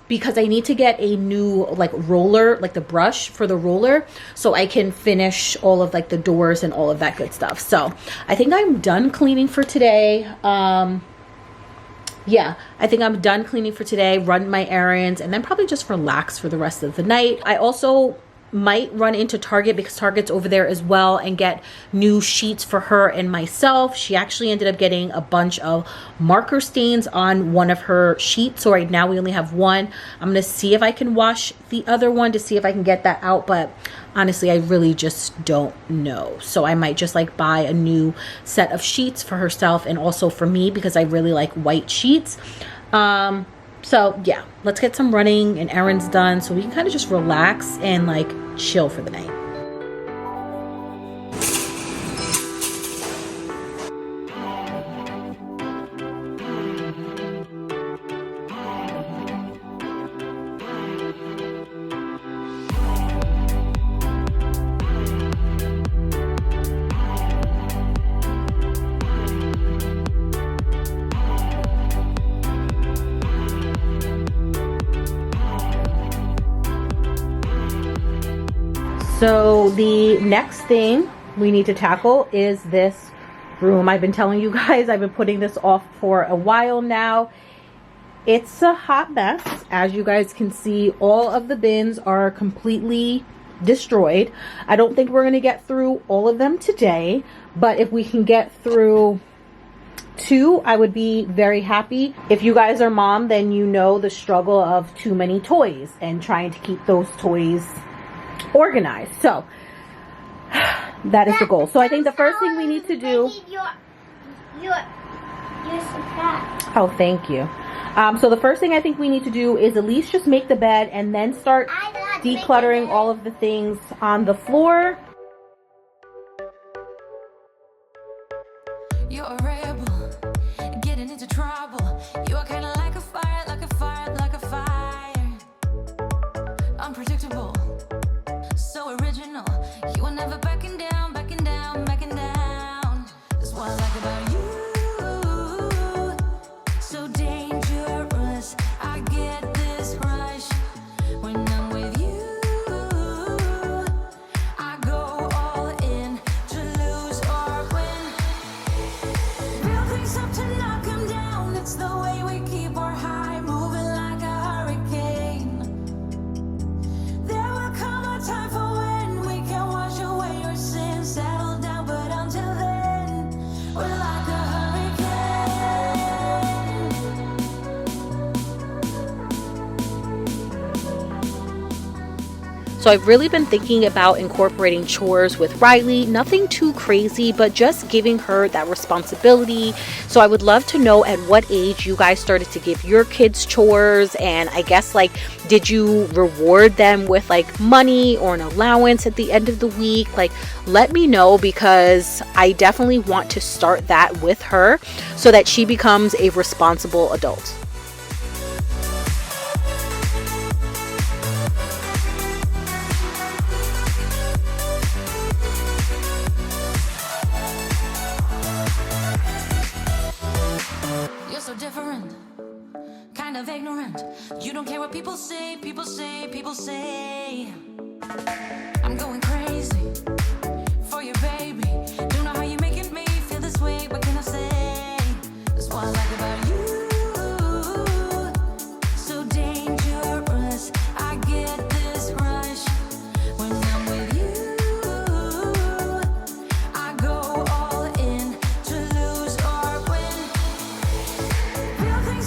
Because I need to get a new like roller, like the brush for the roller, so I can finish all of like the doors and all of that good stuff. So I think I'm done cleaning for today. Yeah, I think I'm done cleaning for today, run my errands, and then probably just relax for the rest of the night. I also might run into Target because Target's over there as well and get new sheets for her and myself. She actually ended up getting a bunch of marker stains on one of her sheets, so right now we only have one. I'm gonna see if I can wash the other one to see if I can get that out, but honestly I really just don't know. So I might just like buy a new set of sheets for herself and also for me because I really like white sheets. So yeah, let's get some running and errands done so we can kind of just relax and like chill for the night. So the next thing we need to tackle is this room. I've been telling you guys, I've been putting this off for a while now. It's a hot mess. As you guys can see, all of the bins are completely destroyed. I don't think we're going to get through all of them today, but if we can get through 2, I would be very happy. If you guys are mom, then you know the struggle of too many toys and trying to keep those toys organized. So that is the goal. So I think the first thing we need to do. Oh, thank you. So the first thing I think we need to do is at least just make the bed and then start decluttering all of the things on the floor. You're a rebel, getting into trouble. You are kind of like a fire, like a fire, like a fire. Unpredictable, so original. You are never backing down, backing down, backing down. That's what I like about you. So dangerous, I get this rush when I'm with you. I go all in to lose or win. Real things up to knock 'em down. It's the way we keep our high, moving like a hurricane. There will come a time for when we can wash away your sins, settle down, but until then, we're like a hurricane. So I've really been thinking about incorporating chores with Riley. Nothing too crazy, but just giving her that responsibility. So I would love to know at what age you guys started to give your kids chores, and I guess like, did you reward them with like money or an allowance at the end of the week? Like, let me know, because I definitely want to start that with her so that she becomes a responsible adult. You're so different, kind of ignorant. You don't care what people say, people say, people say. I'm going crazy for your baby. Don't know how you're making me feel this way. What can I say? That's what I like about you. So dangerous, I get this rush when I'm with you. I go all in to lose or win. Real things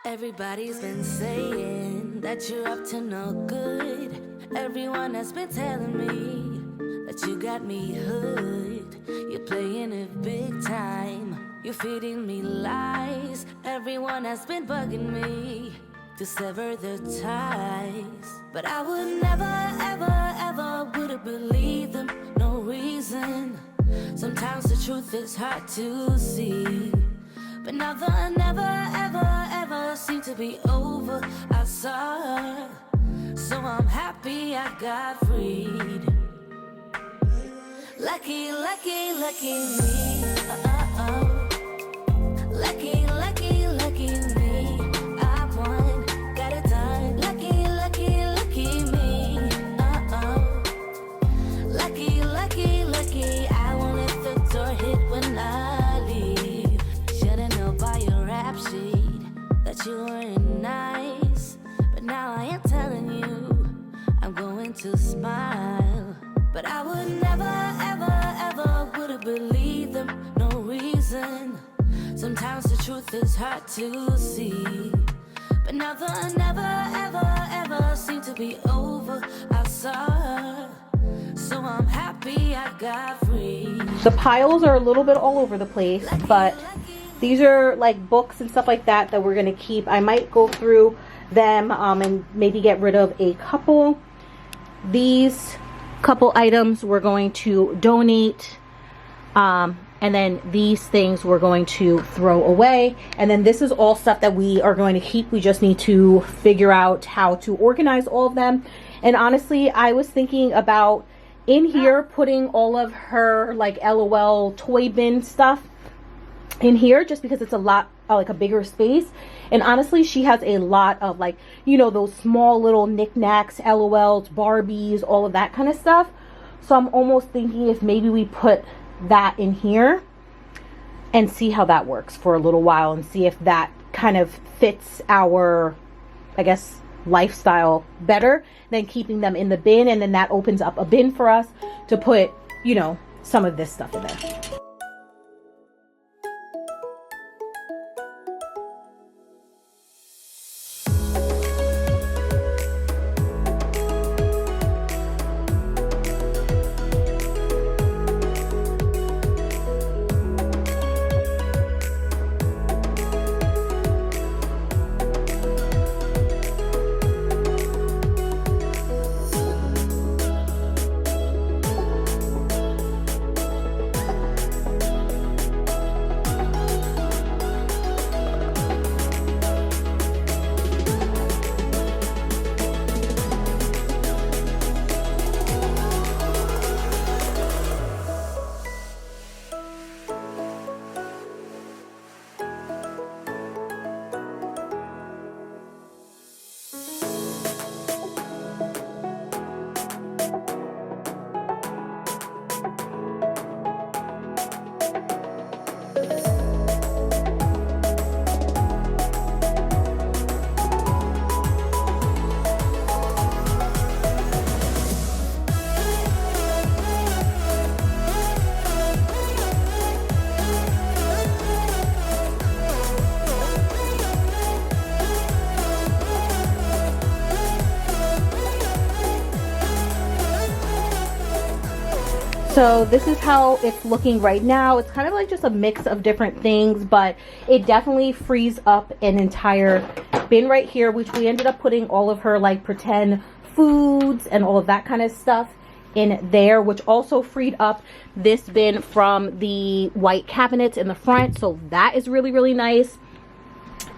Everybody's been saying that you're up to no good. Everyone has been telling me that you got me hooked. You're playing it big time. You're feeding me lies. Everyone has been bugging me to sever the ties. But I would never, ever, ever would have believed them. No reason. Sometimes the truth is hard to see. But now the never, ever, ever seemed to be over. I saw her, so I'm happy I got freed. Lucky, lucky, lucky me. Lucky, lucky, lucky me. I won, got it done. Lucky, lucky, lucky me. Lucky, lucky, lucky. I won't let the door hit when I leave. Should've known by your rap sheet that you weren't nice. But now I am telling you, I'm going to smile. But I would never, ever, ever would have believed them. No reason. Sometimes the truth is hard to see. But now the never, ever, ever seemed to be over. I saw her, so I'm happy I got free. The piles are a little bit all over the place, but these are like books and stuff like that that we're going to keep. I might go through them and maybe get rid of a couple. These couple items we're going to donate, and then these things we're going to throw away, and then this is all stuff that we are going to keep. We just need to figure out how to organize all of them. And honestly, I was thinking about in here putting all of her like LOL toy bin stuff in here, just because it's a lot like a bigger space. And honestly, she has a lot of like, you know, those small little knickknacks, LOLs, Barbies, all of that kind of stuff. So I'm almost thinking if maybe we put that in here and see how that works for a little while, and see if that kind of fits our, I guess, lifestyle better than keeping them in the bin. And then that opens up a bin for us to put, you know, some of this stuff in there. So this is how it's looking right now. It's kind of like just a mix of different things, but it definitely frees up an entire bin right here, which we ended up putting all of her like pretend foods and all of that kind of stuff in there, which also freed up this bin from the white cabinets in the front. So that is really, really nice.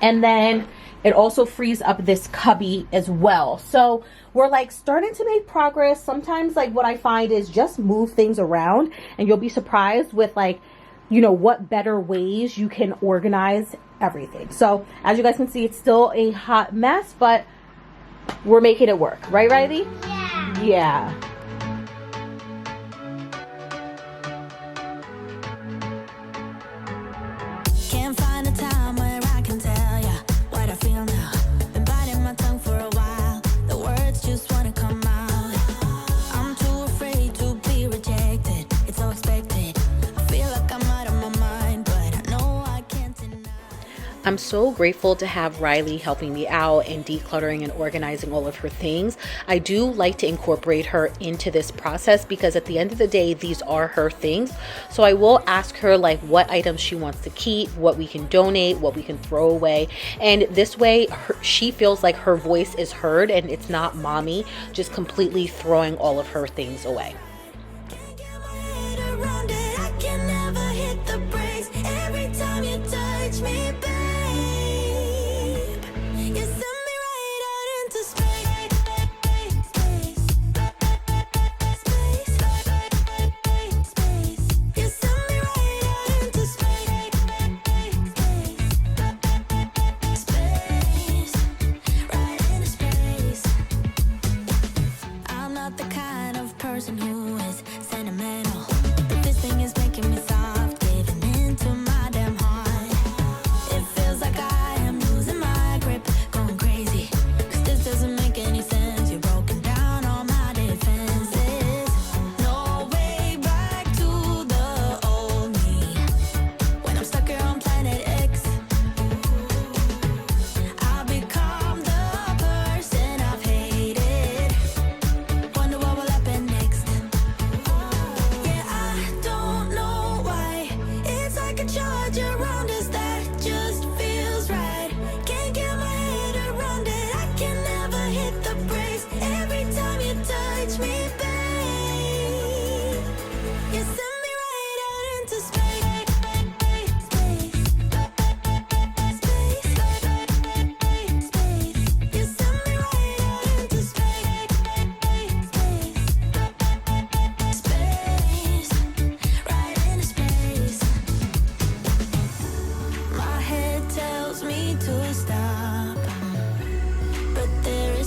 And then it also frees up this cubby as well. So we're like starting to make progress. Sometimes like what I find is just move things around and you'll be surprised with like, you know, what better ways you can organize everything. So as you guys can see, it's still a hot mess, but we're making it work. Right, Riley? Yeah. Yeah. Can't find a time where I can tell ya what I feel now. Been biting my tongue for a while. The words just wanna come out. I'm too afraid to be rejected. It's so expected. I feel like I'm out of my mind, but I know I can't deny. I'm so grateful to have Riley helping me out and decluttering and organizing all of her things. I do like to incorporate her into this process because at the end of the day, these are her things. So I will ask her like what items she wants to keep, what we can donate, what we can throw away. And this way she feels like her voice is heard and it's not mommy just completely throwing all of her things away.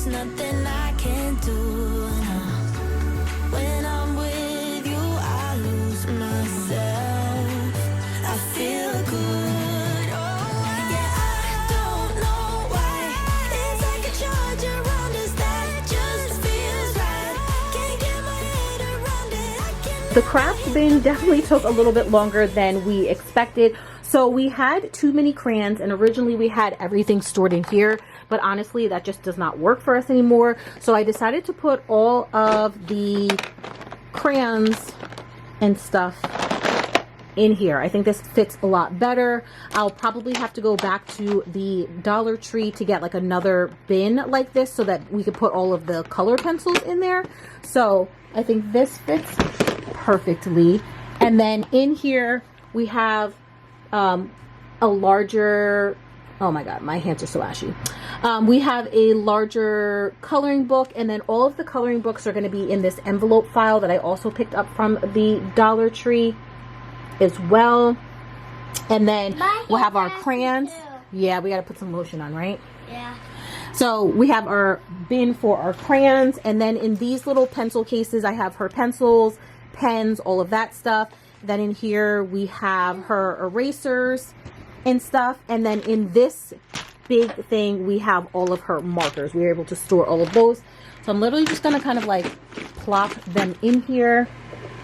Nothing I can do now. When I'm with you, I lose myself. I feel good. Oh, yeah, I don't know why. It's like a charge around us that just feels right. Can't get my head around it. The craft bin definitely took a little bit longer than we expected. So we had too many crayons, and originally we had everything stored in here, but honestly that just does not work for us anymore. So I decided to put all of the crayons and stuff in here. I think this fits a lot better. I'll probably have to go back to the Dollar Tree to get like another bin like this so that we could put all of the color pencils in there. So I think this fits perfectly. And then in here we have a larger, oh my god, my hands are so ashy. We have a larger coloring book, and then all of the coloring books are going to be in this envelope file that I also picked up from the Dollar Tree as well. And then we'll have our crayons. Yeah, we got to put some lotion on, right? Yeah. So we have our bin for our crayons, and then in these little pencil cases I have her pencils, pens, all of that stuff. Then in here we have her erasers and stuff, and then in this big thing we have all of her markers. We were able to store all of those. So I'm literally just gonna kind of like plop them in here,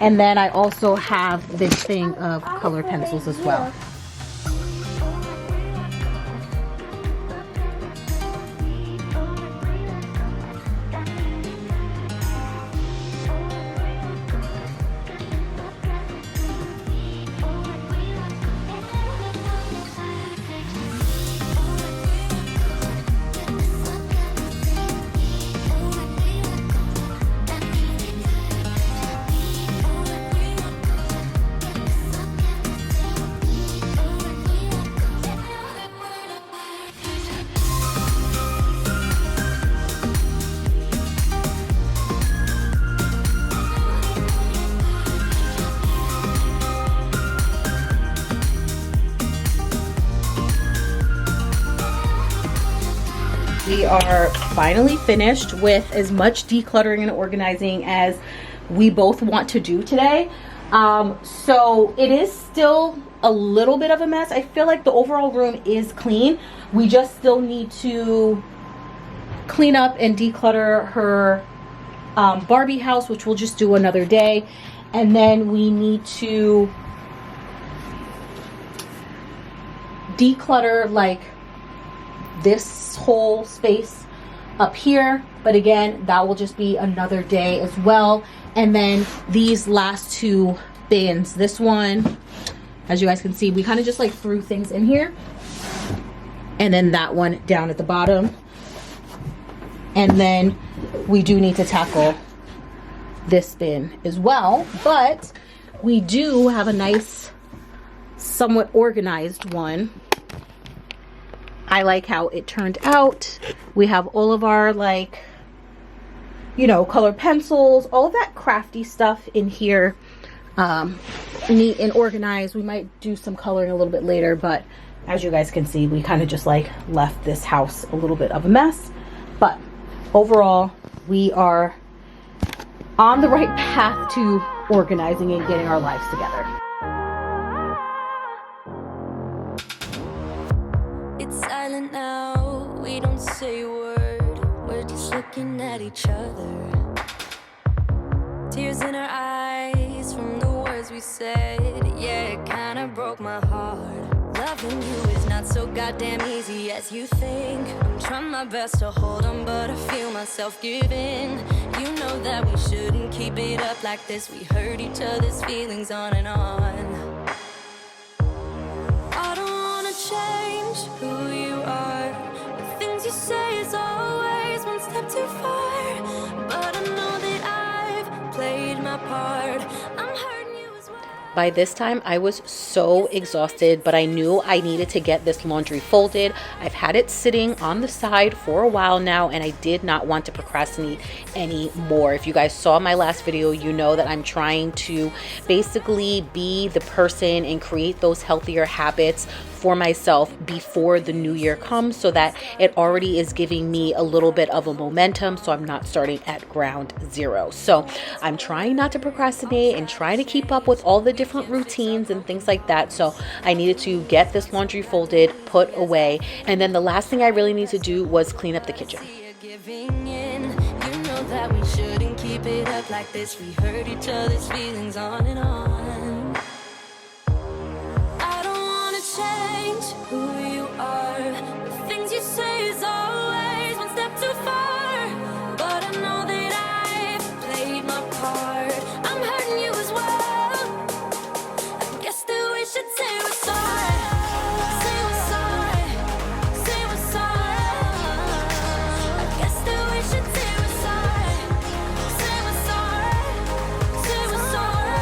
and then I also have this thing of color pencils as well. We are finally finished with as much decluttering and organizing as we both want to do today. So it is still a little bit of a mess. I feel like the overall room is clean. We just still need to clean up and declutter her Barbie house, which we'll just do another day. And then we need to declutter like this whole space up here, but again, that will just be another day as well. And then these last two bins, this one, as you guys can see, we kind of just like threw things in here, and then that one down at the bottom. And then we do need to tackle this bin as well, but we do have a nice, somewhat organized one. I like how it turned out. We have all of our, like, you know, colored pencils, all of that crafty stuff in here, neat and organized. We might do some coloring a little bit later, but as you guys can see, we kind of just like left this house a little bit of a mess. But overall, we are on the right path to organizing and getting our lives together. It's silent now, we don't say a word, we're just looking at each other. Tears in our eyes from the words we said, yeah, it kinda broke my heart. Loving you is not so goddamn easy as you think. I'm trying my best to hold on, but I feel myself giving. You know that we shouldn't keep it up like this. We hurt each other's feelings on and on. I don't wanna change who you are. The things you say is always one step too far. But I know that I've played my part. I'm hurting you as well. By this time, I was so exhausted, but I knew I needed to get this laundry folded. I've had it sitting on the side for a while now, and I did not want to procrastinate anymore. If you guys saw my last video, you know that I'm trying to basically be the person and create those healthier habits for myself before the new year comes, so that it already is giving me a little bit of a momentum, so I'm not starting at ground zero. So I'm trying not to procrastinate and trying to keep up with all the different routines and things like that. So I needed to get this laundry folded, put away, and then the last thing I really need to do was clean up the kitchen. Giving in, you know that we shouldn't keep it up like this. We hurt each other's feelings on and on. I don't wanna change who you are. The things you say is always one step too far. But I know that I've played my part. I'm hurting you as well. I guess that we should say we're sorry. Say we're sorry. Say we're sorry. I guess that we should say we're sorry. Say we're sorry. Say we're sorry.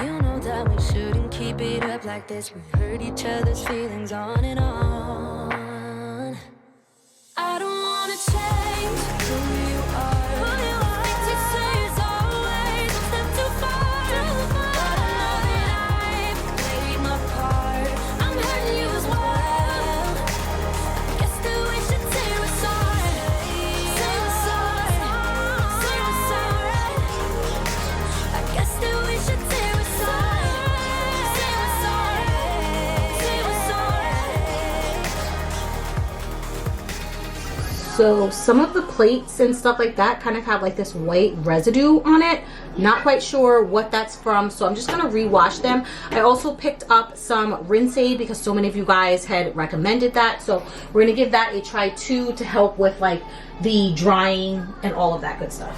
You know that we shouldn't keep it up like this. We hurt each other's feelings on and on. I don't wanna change who you are. Things you say is always one step too far. But I know that I've played my part. I'm hurting you as well. Guess that we should say we're sorry. Say we're sorry. Say we're sorry. I guess that we should say we're sorry. Say we're sorry. Say we're sorry. So some of the plates and stuff like that kind of have like this white residue on it. Not quite sure what that's from, so I'm just gonna rewash them. I also picked up some rinse aid because so many of you guys had recommended that, so we're gonna give that a try too, to help with like the drying and all of that good stuff.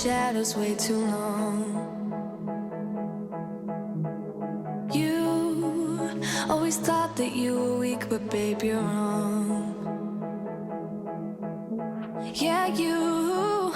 shadows way too long. You always thought that you were weak, but babe, you're wrong. Yeah, you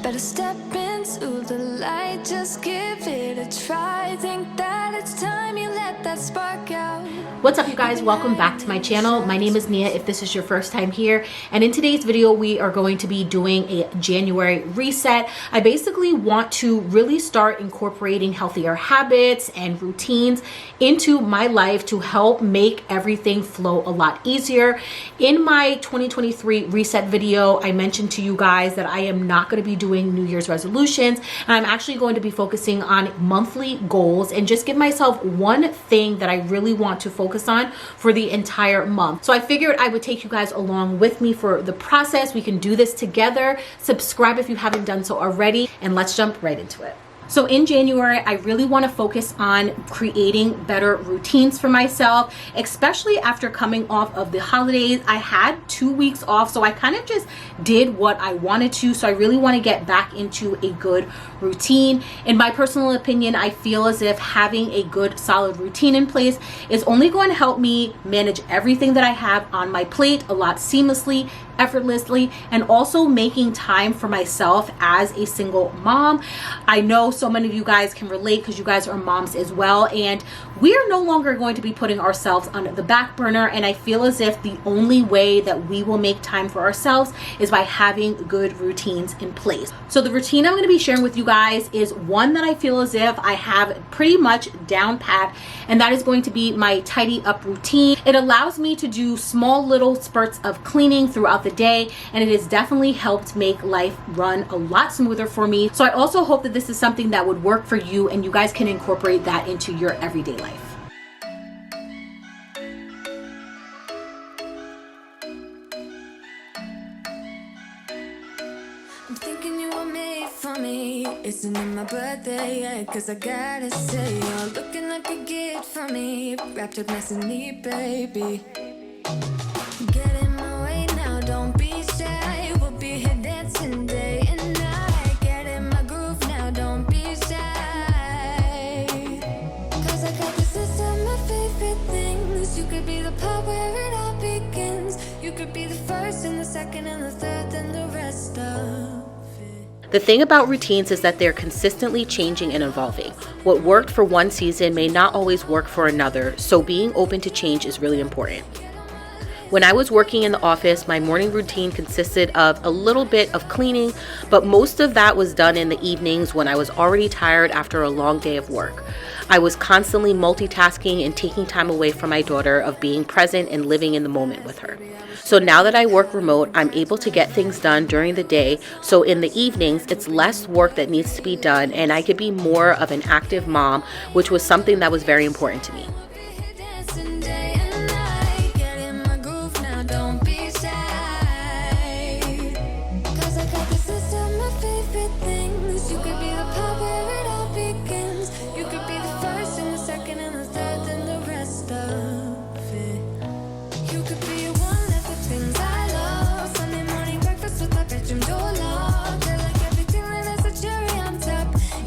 better step into the light, just give it a try. Think that it's time you let that spark out. What's up, you guys? Welcome back to my channel. My name is Nia if this is your first time here, and in today's video we are going to be doing a January reset. I basically want to really start incorporating healthier habits and routines into my life to help make everything flow a lot easier. In my 2023 reset video, I mentioned to you guys that I am not going to be doing New Year's resolutions, and I'm actually going to be focusing on monthly goals and just give myself one thing that I really want to focus on for the entire month. So I figured I would take you guys along with me for the process. We can do this together. Subscribe if you haven't done so already, and let's jump right into it. So in January, I really want to focus on creating better routines for myself, especially after coming off of the holidays. I had 2 weeks off, so I kind of just did what I wanted to. So I really want to get back into a good routine. In my personal opinion, I feel as if having a good, solid routine in place is only going to help me manage everything that I have on my plate a lot seamlessly, effortlessly, and also making time for myself as a single mom. I know so many of you guys can relate because you guys are moms as well, and we are no longer going to be putting ourselves on the back burner, and I feel as if the only way that we will make time for ourselves is by having good routines in place. So the routine I'm going to be sharing with you guys is one that I feel as if I have pretty much down pat, and that is going to be my tidy up routine. It allows me to do small little spurts of cleaning throughout the day, and it has definitely helped make life run a lot smoother for me. So I also hope that this is something that would work for you and you guys can incorporate that into your everyday life. I'm thinking you were made for me. Isn't it my birthday yet? Cause I gotta say, you're looking like a gift for me. Wrapped up nice and neat, baby. Get in my way now, don't be shy. We'll be here dancing day and night. Get in my groove now, don't be shy. Cause I got this list of my favorite things. You could be the part where it all begins. You could be the first and the second and the third and the rest of it. The thing about routines is that they're consistently changing and evolving. What worked for one season may not always work for another, so being open to change is really important. When I was working in the office, my morning routine consisted of a little bit of cleaning, but most of that was done in the evenings when I was already tired after a long day of work. I was constantly multitasking and taking time away from my daughter, of being present and living in the moment with her. So now that I work remote, I'm able to get things done during the day, so in the evenings, it's less work that needs to be done, and I could be more of an active mom, which was something that was very important to me.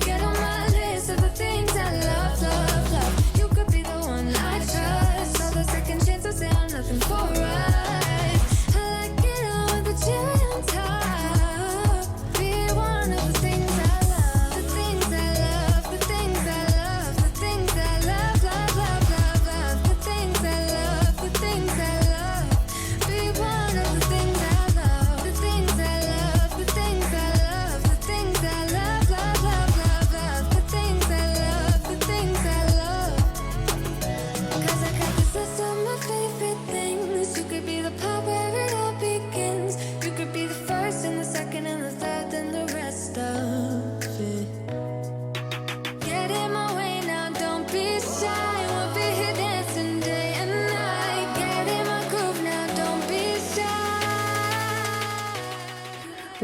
Get on my list of the things I love, love, love. You could be the one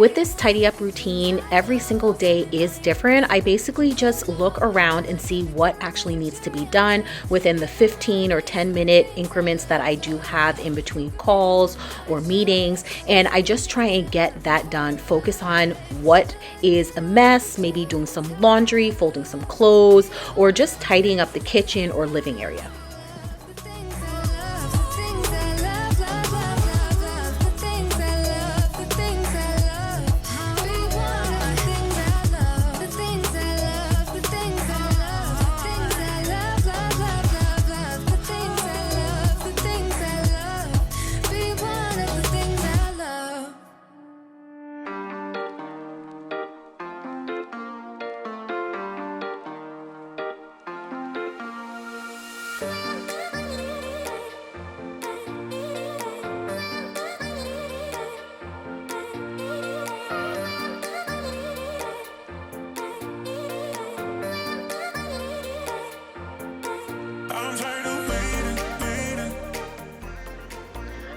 With this tidy up routine, every single day is different. I basically just look around and see what actually needs to be done within the 15 or 10-minute increments that I do have in between calls or meetings. And I just try and get that done. Focus on what is a mess, maybe doing some laundry, folding some clothes, or just tidying up the kitchen or living area.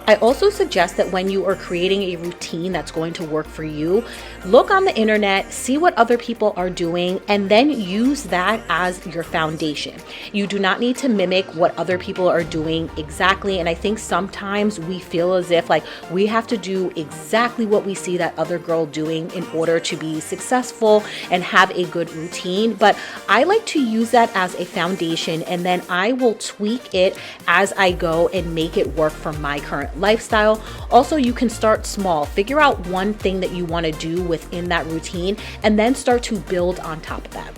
I also suggest that when you are creating a routine that's going to work for you, look on the internet, see what other people are doing, and then use that as your foundation. You do not need to mimic what other people are doing exactly. And I think sometimes we feel as if like we have to do exactly what we see that other girl doing in order to be successful and have a good routine. But I like to use that as a foundation, and then I will tweak it as I go and make it work for my current lifestyle. Also, you can start small. Figure out one thing that you want to do within that routine and then start to build on top of that.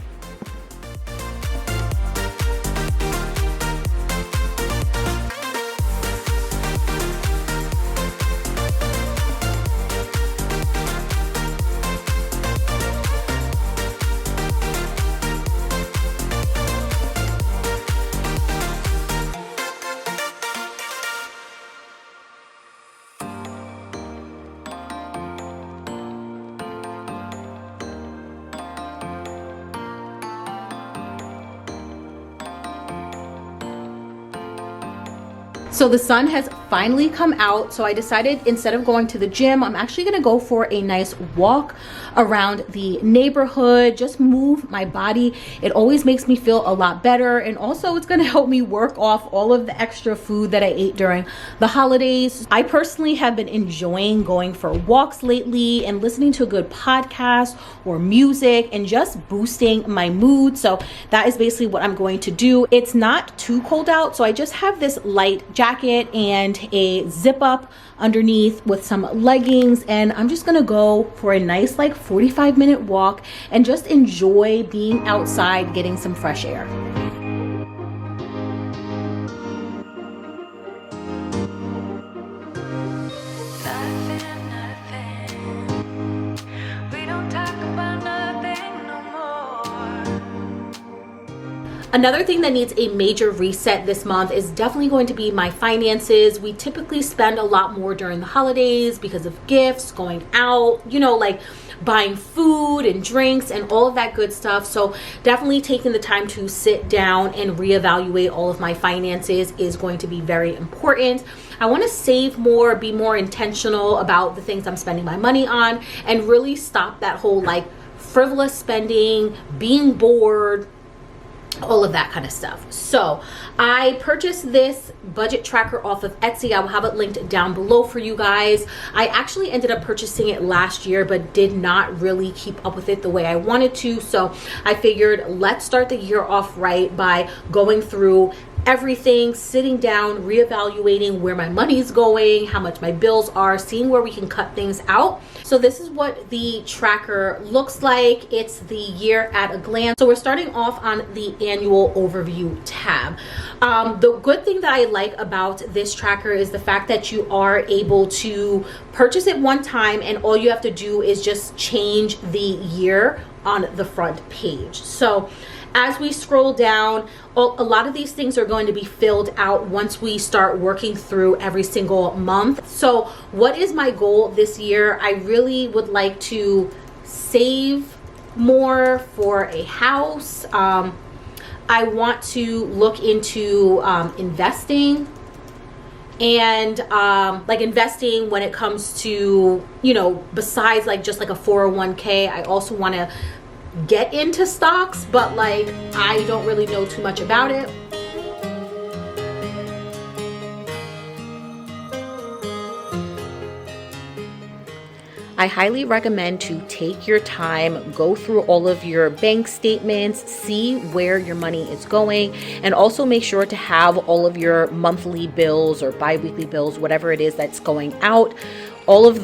So the sun has finally come out, so I decided instead of going to the gym, I'm actually gonna go for a nice walk around the neighborhood, just move my body. It always makes me feel a lot better, and also it's gonna help me work off all of the extra food that I ate during the holidays. I personally have been enjoying going for walks lately and listening to a good podcast or music and just boosting my mood. So that is basically what I'm going to do. It's not too cold out, so I just have this light jacket and a zip up underneath with some leggings, and I'm just gonna go for a nice like 45-minute walk and just enjoy being outside, getting some fresh air. Another thing that needs a major reset this month is definitely going to be my finances. We typically spend a lot more during the holidays because of gifts, going out, you know, like buying food and drinks and all of that good stuff. So definitely taking the time to sit down and reevaluate all of my finances is going to be very important. I want to save more, be more intentional about the things I'm spending my money on, and really stop that whole like frivolous spending, being bored, all of that kind of stuff. So I purchased this budget tracker off of Etsy. I will have it linked down below for you guys. I actually ended up purchasing it last year, but did not really keep up with it the way I wanted to. So I figured let's start the year off right by going through everything, sitting down, reevaluating where my money's going, how much my bills are, seeing where we can cut things out. So this is what the tracker looks like. It's the year at a glance. So we're starting off on the annual overview tab. The good thing that I like about this tracker is the fact that you are able to purchase it one time, and all you have to do is just change the year on the front page. So as we scroll down, a lot of these things are going to be filled out once we start working through every single month. So what is my goal this year? I really would like to save more for a house. I want to look into investing and like investing when it comes to, you know, besides like just like a 401k, I also want to get into stocks, but like I don't really know too much about it. I highly recommend to take your time, go through all of your bank statements, see where your money is going, and also make sure to have all of your monthly bills or bi-weekly bills, whatever it is that's going out, all of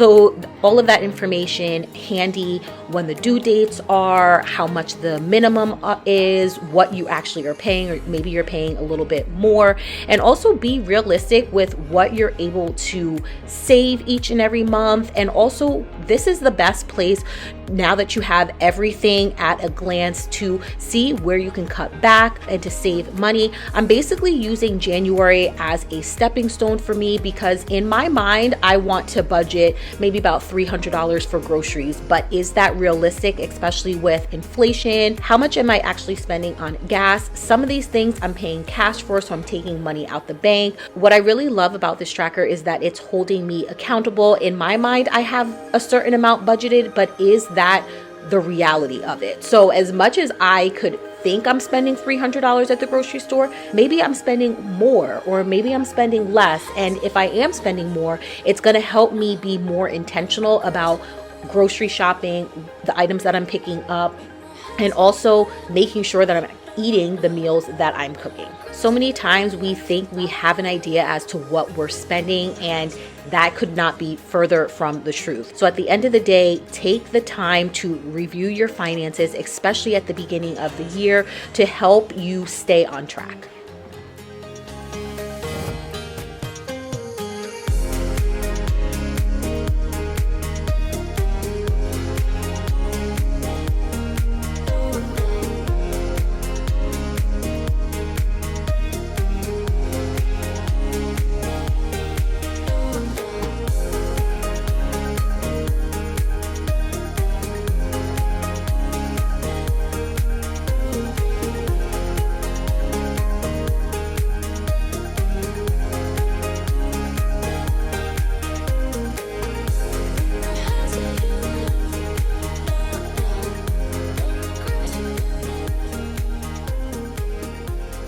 that information handy, when the due dates are, how much the minimum is, what you actually are paying, or maybe you're paying a little bit more, and also be realistic with what you're able to save each and every month. And also, this is the best place now that you have everything at a glance to see where you can cut back and to save money. I'm basically using January as a stepping stone for me, because in my mind, I want to budget maybe about $300 for groceries. But is that realistic, especially with inflation? How much am I actually spending on gas? Some of these things I'm paying cash for, so I'm taking money out the bank. What I really love about this tracker is that it's holding me accountable. In my mind, I have a certain amount budgeted, but is that the reality of it? So as much as I could think I'm spending $300 at the grocery store, maybe I'm spending more, or maybe I'm spending less. And if I am spending more, it's going to help me be more intentional about grocery shopping, the items that I'm picking up, and also making sure that I'm eating the meals that I'm cooking. So many times we think we have an idea as to what we're spending, and that could not be further from the truth. So at the end of the day, take the time to review your finances, especially at the beginning of the year, to help you stay on track.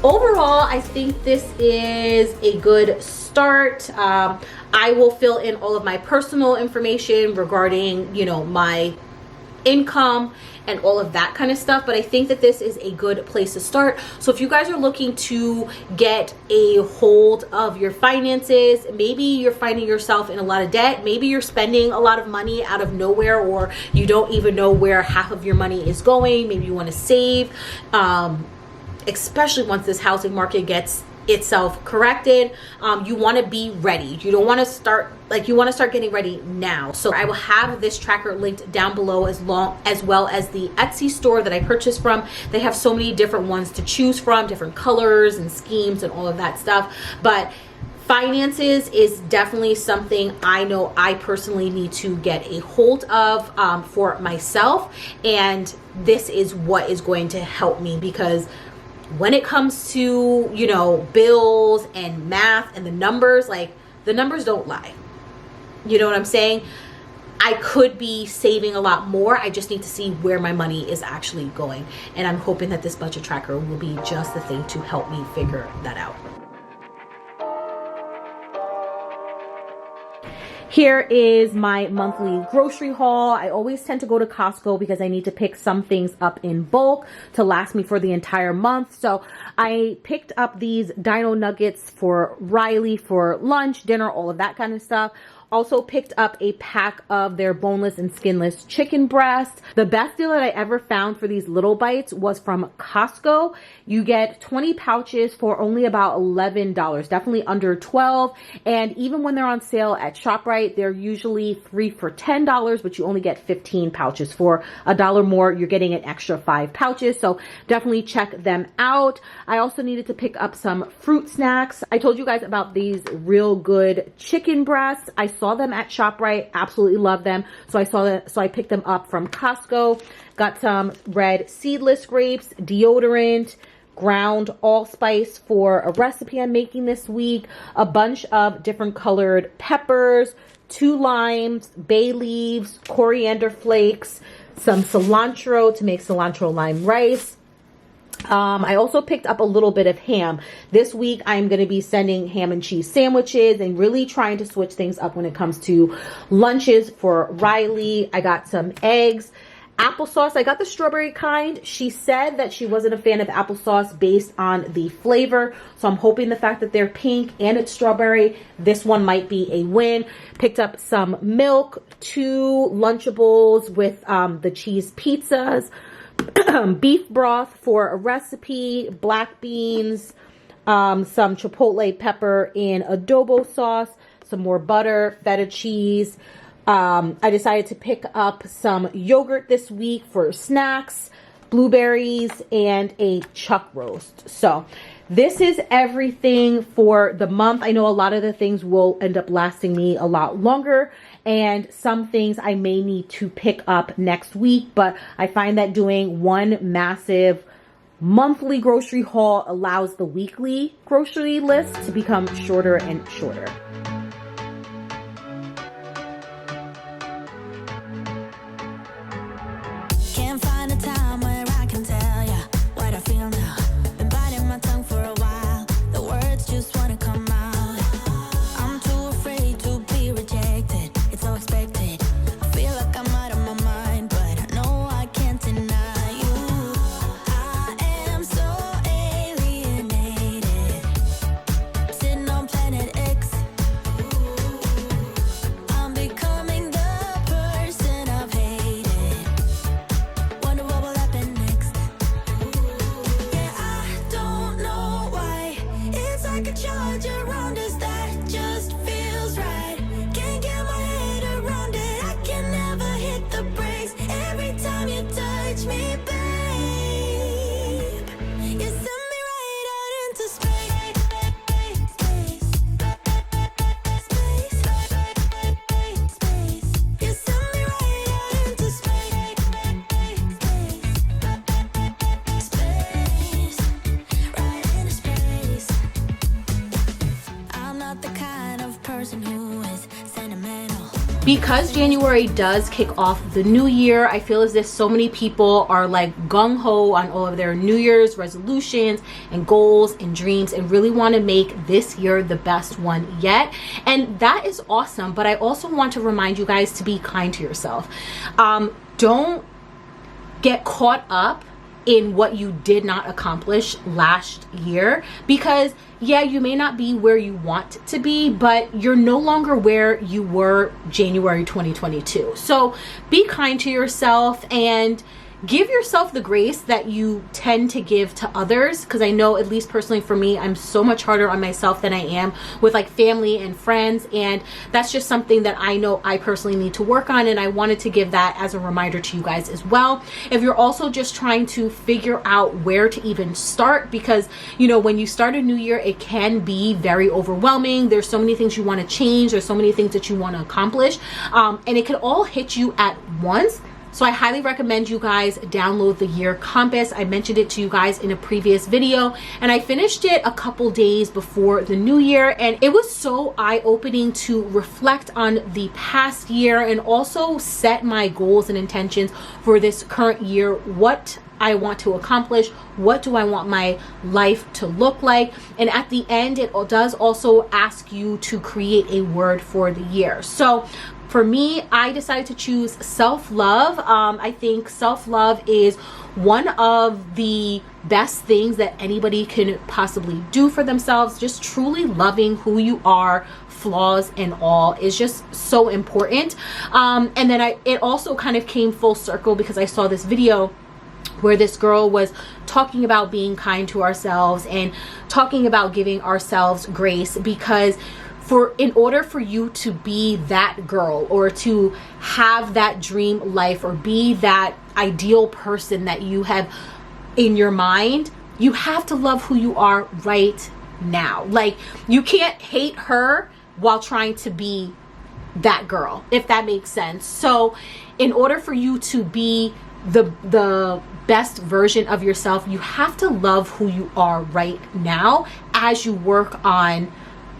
Overall, I think this is a good start. I will fill in all of my personal information regarding, you know, my income and all of that kind of stuff, but I think that this is a good place to start. So if you guys are looking to get a hold of your finances, maybe you're finding yourself in a lot of debt, maybe you're spending a lot of money out of nowhere, or you don't even know where half of your money is going, maybe you want to save, especially once this housing market gets itself corrected, you want to be ready. You don't want to start, like, you want to start getting ready now. So I will have this tracker linked down below, as well as the Etsy store that I purchased from. They have so many different ones to choose from, different colors and schemes and all of that stuff. But finances is definitely something I know I personally need to get a hold of for myself, and this is what is going to help me, because when it comes to, you know, bills and math and the numbers, like, the numbers don't lie. You know what I'm saying? I could be saving a lot more. I just need to see where my money is actually going. And I'm hoping that this budget tracker will be just the thing to help me figure that out. Here is my monthly grocery haul. I always tend to go to Costco because I need to pick some things up in bulk to last me for the entire month. So I picked up these dino nuggets for Riley for lunch, dinner, all of that kind of stuff. Also picked up a pack of their boneless and skinless chicken breasts. The best deal that I ever found for these little bites was from Costco. You get 20 pouches for only about $11, definitely under $12. And even when they're on sale at ShopRite, they're usually 3 for $10, but you only get 15 pouches. For $1 more, you're getting an extra 5 pouches. So definitely check them out. I also needed to pick up some fruit snacks. I told you guys about these real good chicken breasts. I saw them at ShopRite, absolutely love them. So I picked them up from Costco. Got some red seedless grapes, deodorant, ground allspice for a recipe I'm making this week, a bunch of different colored peppers, 2 limes, bay leaves, coriander flakes, some cilantro to make cilantro lime rice. I also picked up a little bit of ham. This week, I'm going to be sending ham and cheese sandwiches and really trying to switch things up when it comes to lunches for Riley. I got some eggs, applesauce. I got the strawberry kind. She said that she wasn't a fan of applesauce based on the flavor. So I'm hoping the fact that they're pink and it's strawberry, this one might be a win. Picked up some milk, 2 Lunchables with the cheese pizzas, beef broth for a recipe, black beans, some chipotle pepper and adobo sauce, some more butter, feta cheese. I decided to pick up some yogurt this week for snacks, blueberries, and a chuck roast. So this is everything for the month. I know a lot of the things will end up lasting me a lot longer, and some things I may need to pick up next week, but I find that doing one massive monthly grocery haul allows the weekly grocery list to become shorter and shorter. Can't find a time where I can tell ya what I feel now. Been biting my tongue for a while. The words just wanna come out. I'm too afraid to be rejected. It's so expected. I feel like I'm out of my mind, but I know I can't deny you. I am so alienated. Sitting on planet X. I'm becoming the person I've hated. Wonder what will happen next. Yeah, I don't know why. It's like a charge around us that just feels right. Can't get my head around it. I can never hit the brakes. Every time you touch me, babe, you send me right out into space. You send me right out into space. Right into space. I'm not the kind of person who is sentimental. Because January does kick off the new year, I feel as if so many people are like gung-ho on all of their New Year's resolutions and goals and dreams and really want to make this year the best one yet. And that is awesome. But I also want to remind you guys to be kind to yourself. Don't get caught up in what you did not accomplish last year, because yeah, you may not be where you want to be, but you're no longer where you were January 2022. So be kind to yourself and give yourself the grace that you tend to give to others, because I know, at least personally for me, I'm so much harder on myself than I am with like family and friends, and that's just something that I know I personally need to work on, and I wanted to give that as a reminder to you guys as well. If you're also just trying to figure out where to even start, because you know, when you start a new year, it can be very overwhelming. There's so many things you want to change, there's so many things that you want to accomplish, and it can all hit you at once. So I highly recommend you guys download the Year Compass. I mentioned it to you guys in a previous video, and I finished it a couple days before the new year, and it was so eye-opening to reflect on the past year and also set my goals and intentions for this current year. What I want to accomplish, what do I want my life to look like, and at the end it does also ask you to create a word for the year. So for me, I decided to choose self-love. I think self-love is one of the best things that anybody can possibly do for themselves. Just truly loving who you are, flaws and all, is just so important. And then it also kind of came full circle because I saw this video where this girl was talking about being kind to ourselves and talking about giving ourselves grace, because in order for you to be that girl or to have that dream life or be that ideal person that you have in your mind, you have to love who you are right now. Like, you can't hate her while trying to be that girl, if that makes sense. So in order for you to be the best version of yourself, you have to love who you are right now as you work on,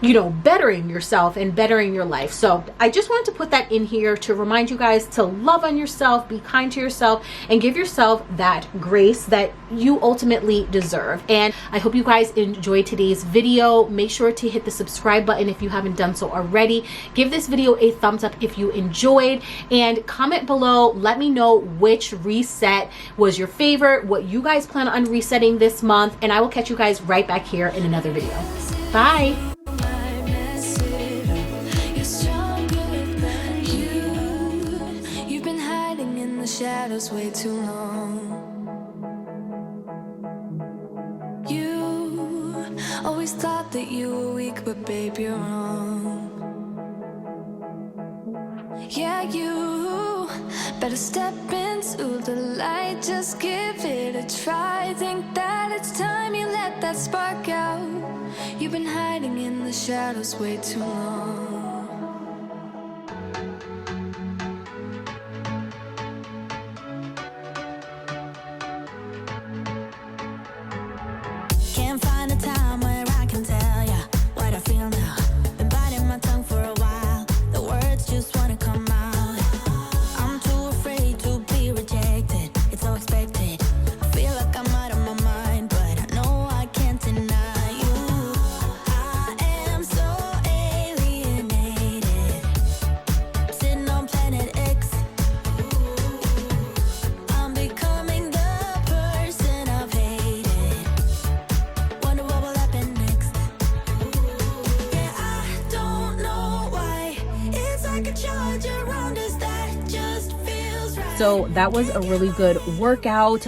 you know, bettering yourself and bettering your life. So I just wanted to put that in here to remind you guys to love on yourself, be kind to yourself, and give yourself that grace that you ultimately deserve. And I hope you guys enjoyed today's video. Make sure to hit the subscribe button if you haven't done so already. Give this video a thumbs up if you enjoyed, and comment below. Let me know which reset was your favorite, what you guys plan on resetting this month, and I will catch you guys right back here in another video. Bye. Shadows way too long. You always thought that you were weak, but babe, you're wrong. Yeah, you better step into the light, just give it a try. Think that it's time you let that spark out. You've been hiding in the shadows way too long. Can't find a time where I can tell ya what I feel now. Been biting my tongue for a while, the words just wanna come out. I'm too afraid to be rejected, it's so expected. I feel like I'm out of my mind, but I know I can't deny you. I am so alienated, sitting on planet X. I'm becoming the person I've hated. Wonder what will happen next. Yeah, I don't know why. It's like a charge around us that just feels right. So that was a really good workout.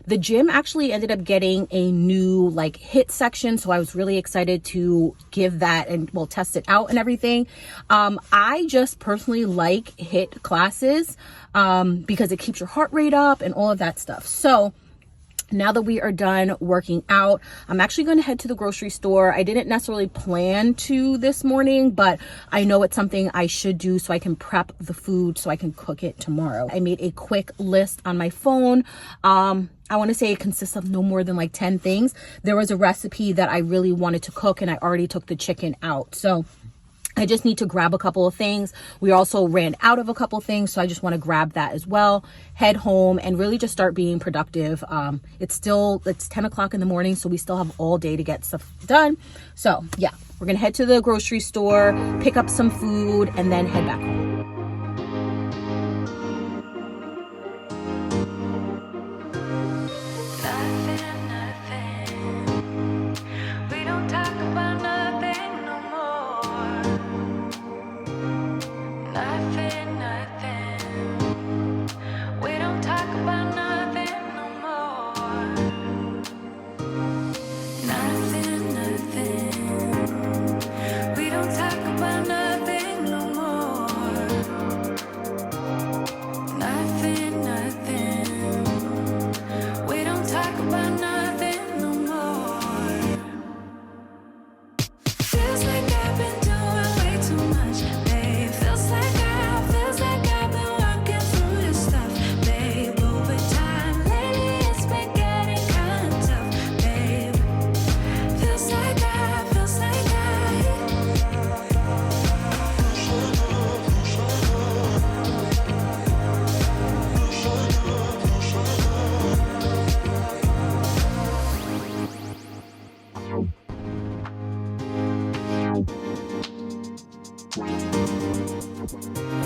The gym actually ended up getting a new like HIIT section, so I was really excited to give that and we'll test it out and everything. I just personally like HIIT classes because it keeps your heart rate up and all of that stuff. So now that we are done working out, I'm actually going to head to the grocery store. I didn't necessarily plan to this morning, but I know it's something I should do so I can prep the food so I can cook it tomorrow. I made a quick list on my phone. I want to say it consists of no more than like 10 things. There was a recipe that I really wanted to cook and I already took the chicken out. So I just need to grab a couple of things. We also ran out of a couple things, so I just want to grab that as well, head home, and really just start being productive. It's 10 o'clock in the morning, so we still have all day to get stuff done. So yeah, we're gonna head to the grocery store, pick up some food, and then head back home. We don't talk about nothing no more. Nothing. We don't talk about nothing no more. Nothing. We don't talk about nothing no more. Nothing. We don't talk about nothing no more. Feels like I've been doing way too much, babe. Feels like I've been working through this stuff, babe. Over time, lately it's been getting kind of tough, babe. Feels like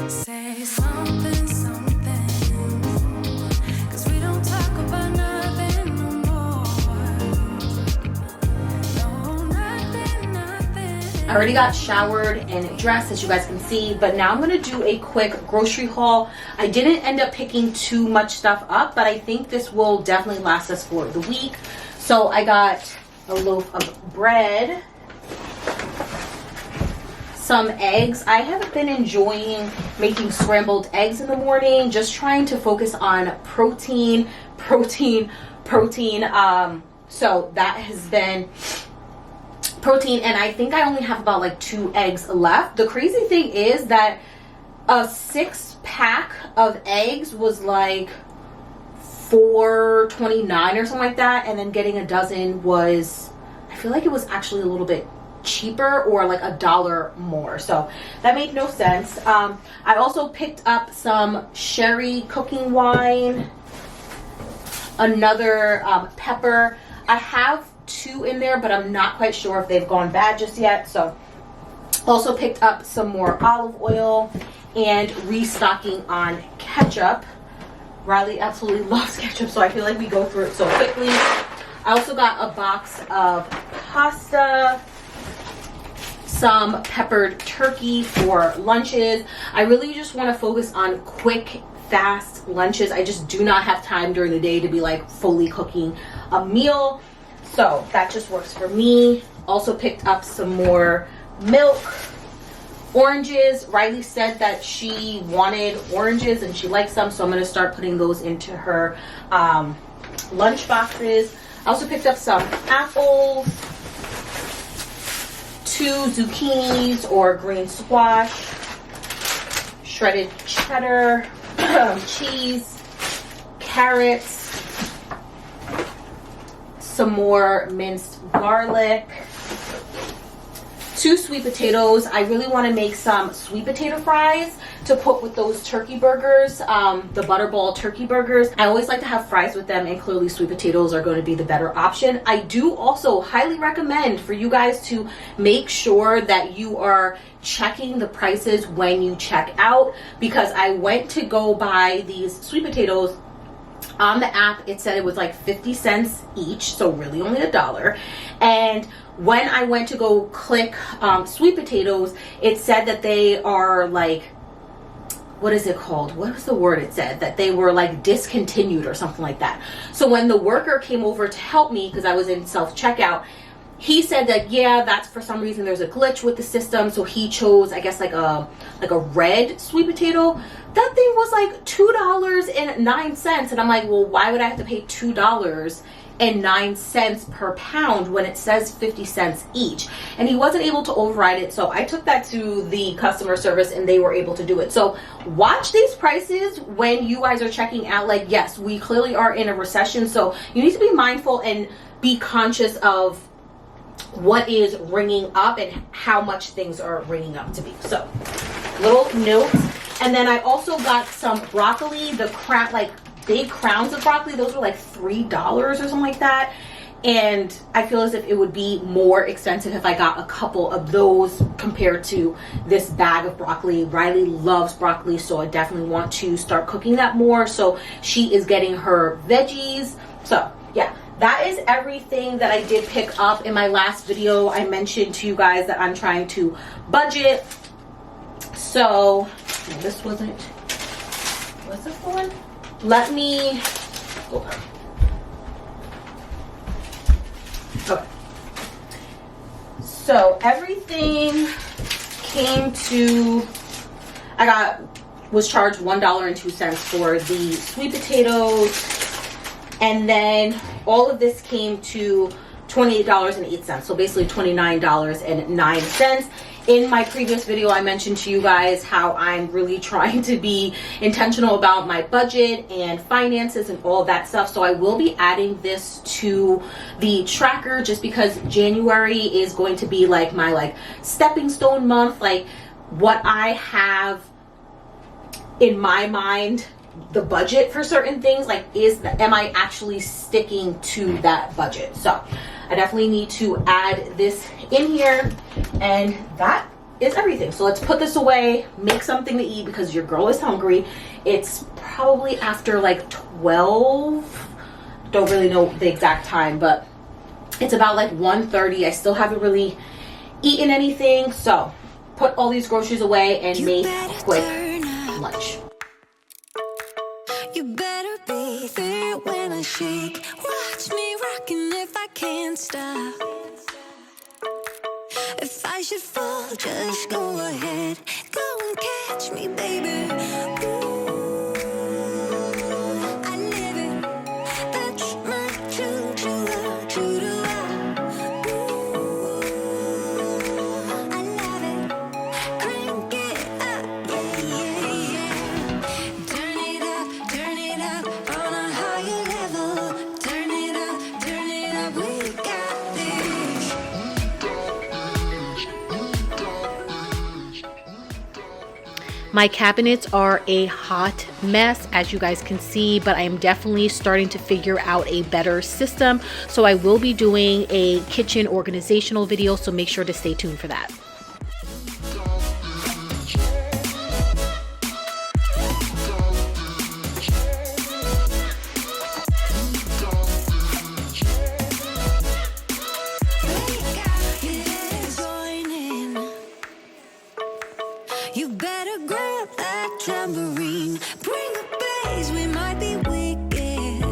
say something, 'cause we don't talk about nothing no more. No, nothing. I already got showered and dressed, as you guys can see, but now I'm gonna do a quick grocery haul. I didn't end up picking too much stuff up, but I think this will definitely last us for the week. So I got a loaf of bread, some eggs. I haven't been enjoying making scrambled eggs in the morning, just trying to focus on protein. So that has been protein, and I think I only have about like 2 eggs left. The crazy thing is that a 6-pack of eggs was like $4.29 or something like that, and then getting a dozen was, I feel like it was actually a little bit cheaper, or like $1 more, so that made no sense. I also picked up some sherry cooking wine, another pepper. I have 2 in there, but I'm not quite sure if they've gone bad just yet. So also picked up some more olive oil and restocking on ketchup. Riley absolutely loves ketchup, so I feel like we go through it so quickly. I also got a box of pasta, some peppered turkey for lunches. I really just want to focus on quick, fast lunches. I just do not have time during the day to be like fully cooking a meal, so that just works for me. Also picked up some more milk, oranges. Riley said that she wanted oranges and she likes them, so I'm going to start putting those into her lunch boxes. I also picked up some apples, 2 zucchinis or green squash, shredded cheddar, cheese, carrots, some more minced garlic, 2 sweet potatoes. I really want to make some sweet potato fries to put with those turkey burgers, the butterball turkey burgers. I always like to have fries with them, and clearly sweet potatoes are going to be the better option. I do also highly recommend for you guys to make sure that you are checking the prices when you check out, because I went to go buy these sweet potatoes. On the app, it said it was like 50 cents each, so really only $1. And when I went to go click sweet potatoes, it said that they are like, what is it called? What was the word it said? That they were like discontinued or something like that. So when the worker came over to help me, because I was in self-checkout, he said that, yeah, that's for some reason there's a glitch with the system. So he chose, I guess, like a red sweet potato. That thing was like $2.09. And I'm like, well, why would I have to pay $2.09 per pound when it says 50 cents each? And he wasn't able to override it. So I took that to the customer service and they were able to do it. So watch these prices when you guys are checking out. Like, yes, we clearly are in a recession. So you need to be mindful and be conscious of what is ringing up and how much things are ringing up to be. So little notes. And then I also got some broccoli, the big crowns of broccoli. Those were like $3 or something like that. And I feel as if it would be more expensive if I got a couple of those compared to this bag of broccoli. Riley loves broccoli, so I definitely want to start cooking that more. So she is getting her veggies. So yeah, that is everything that I did pick up. In my last video, I mentioned to you guys that I'm trying to budget. So no, this wasn't, what's this one? Let me go on. Okay. So everything came to, was charged $1.02 for the sweet potatoes, and then all of this came to $28.08. So basically $29.09. In my previous video, I mentioned to you guys how I'm really trying to be intentional about my budget and finances and all that stuff. So I will be adding this to the tracker just because January is going to be like my stepping stone month. Like what I have in my mind, the budget for certain things, like am I actually sticking to that budget? So I definitely need to add this in here, and that is everything. So let's put this away, make something to eat because your girl is hungry. It's probably after like 12, don't really know the exact time, but it's about like 1:30. I still haven't really eaten anything, so put all these groceries away and make a quick lunch. You better be there when I shake. Watch me rocking if I can't stop. If I should fall, just go ahead. Go and catch me, baby. Ooh, I live it. That's my choo-choo-la. Ooh, I love it. Crank it up, yeah, yeah, yeah. Turn it up on a higher My cabinets are a hot mess, as you guys can see, but I am definitely starting to figure out a better system. So I will be doing a kitchen organizational video, so make sure to stay tuned for that. You better grab that tambourine, bring the bass, we might be wicked.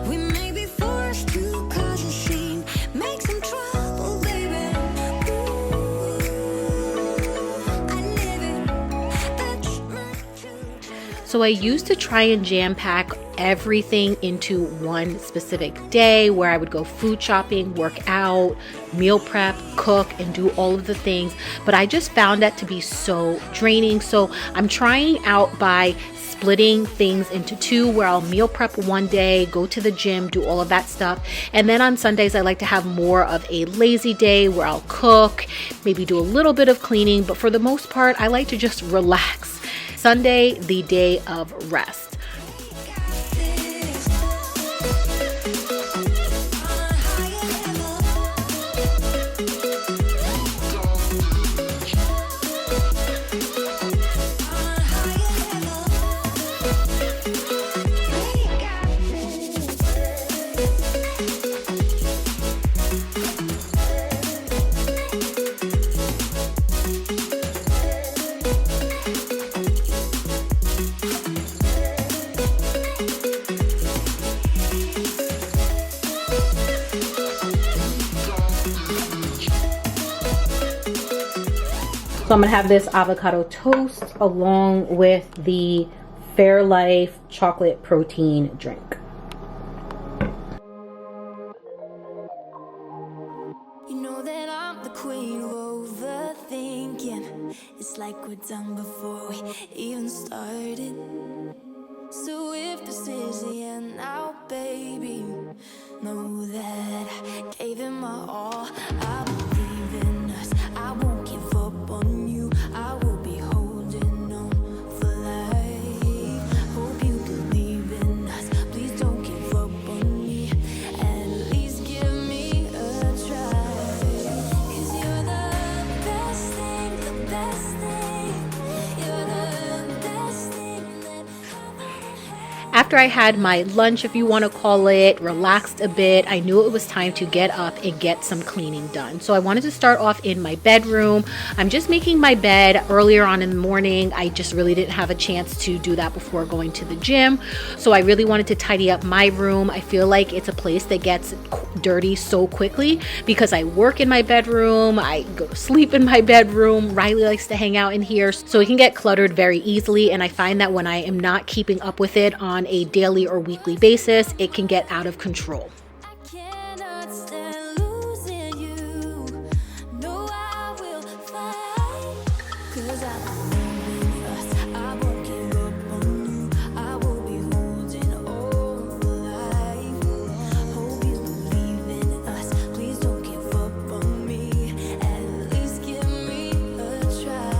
We may be forced to cause a scene, make some trouble, baby. Ooh, I live it, that's my truth. So I used to try and jam pack everything into one specific day where I would go food shopping, work out, meal prep, cook, and do all of the things. But I just found that to be so draining. So I'm trying out by splitting things into two, where I'll meal prep one day, go to the gym, do all of that stuff. And then on Sundays, I like to have more of a lazy day where I'll cook, maybe do a little bit of cleaning. But for the most part, I like to just relax. Sunday, the day of rest. So I'm gonna have this avocado toast along with the Fairlife chocolate protein drink. You know that I'm the queen of overthinking. It's like we're done before we even started. So if this is the end now, baby, know that I gave it my all. I believe in us, I won't give up on you. I will be holding on for life. Hope you believe in us, please don't give up on me. At least give me a try. 'Cause you're the best thing, the best thing. You're the best thing that I've ever had. After I had my lunch, if you want to call it, relaxed a bit, I knew it was time to get up and get some cleaning done. So I wanted to start off in my bedroom. I'm just making my bed earlier on in the morning. I just really didn't have a chance to do that before going to the gym. So I really wanted to tidy up my room. I feel like it's a place that gets dirty so quickly because I work in my bedroom, I go to sleep in my bedroom. Riley likes to hang out in here, so it can get cluttered very easily. And I find that when I am not keeping up with it on a daily or weekly basis, it can get out of control. I cannot stand losing you. No, I will fight. 'Cause I believe in us. I won't give up on you. I will be holding on for life. Hope you believe in us. Please don't give up on me. At least give me a try.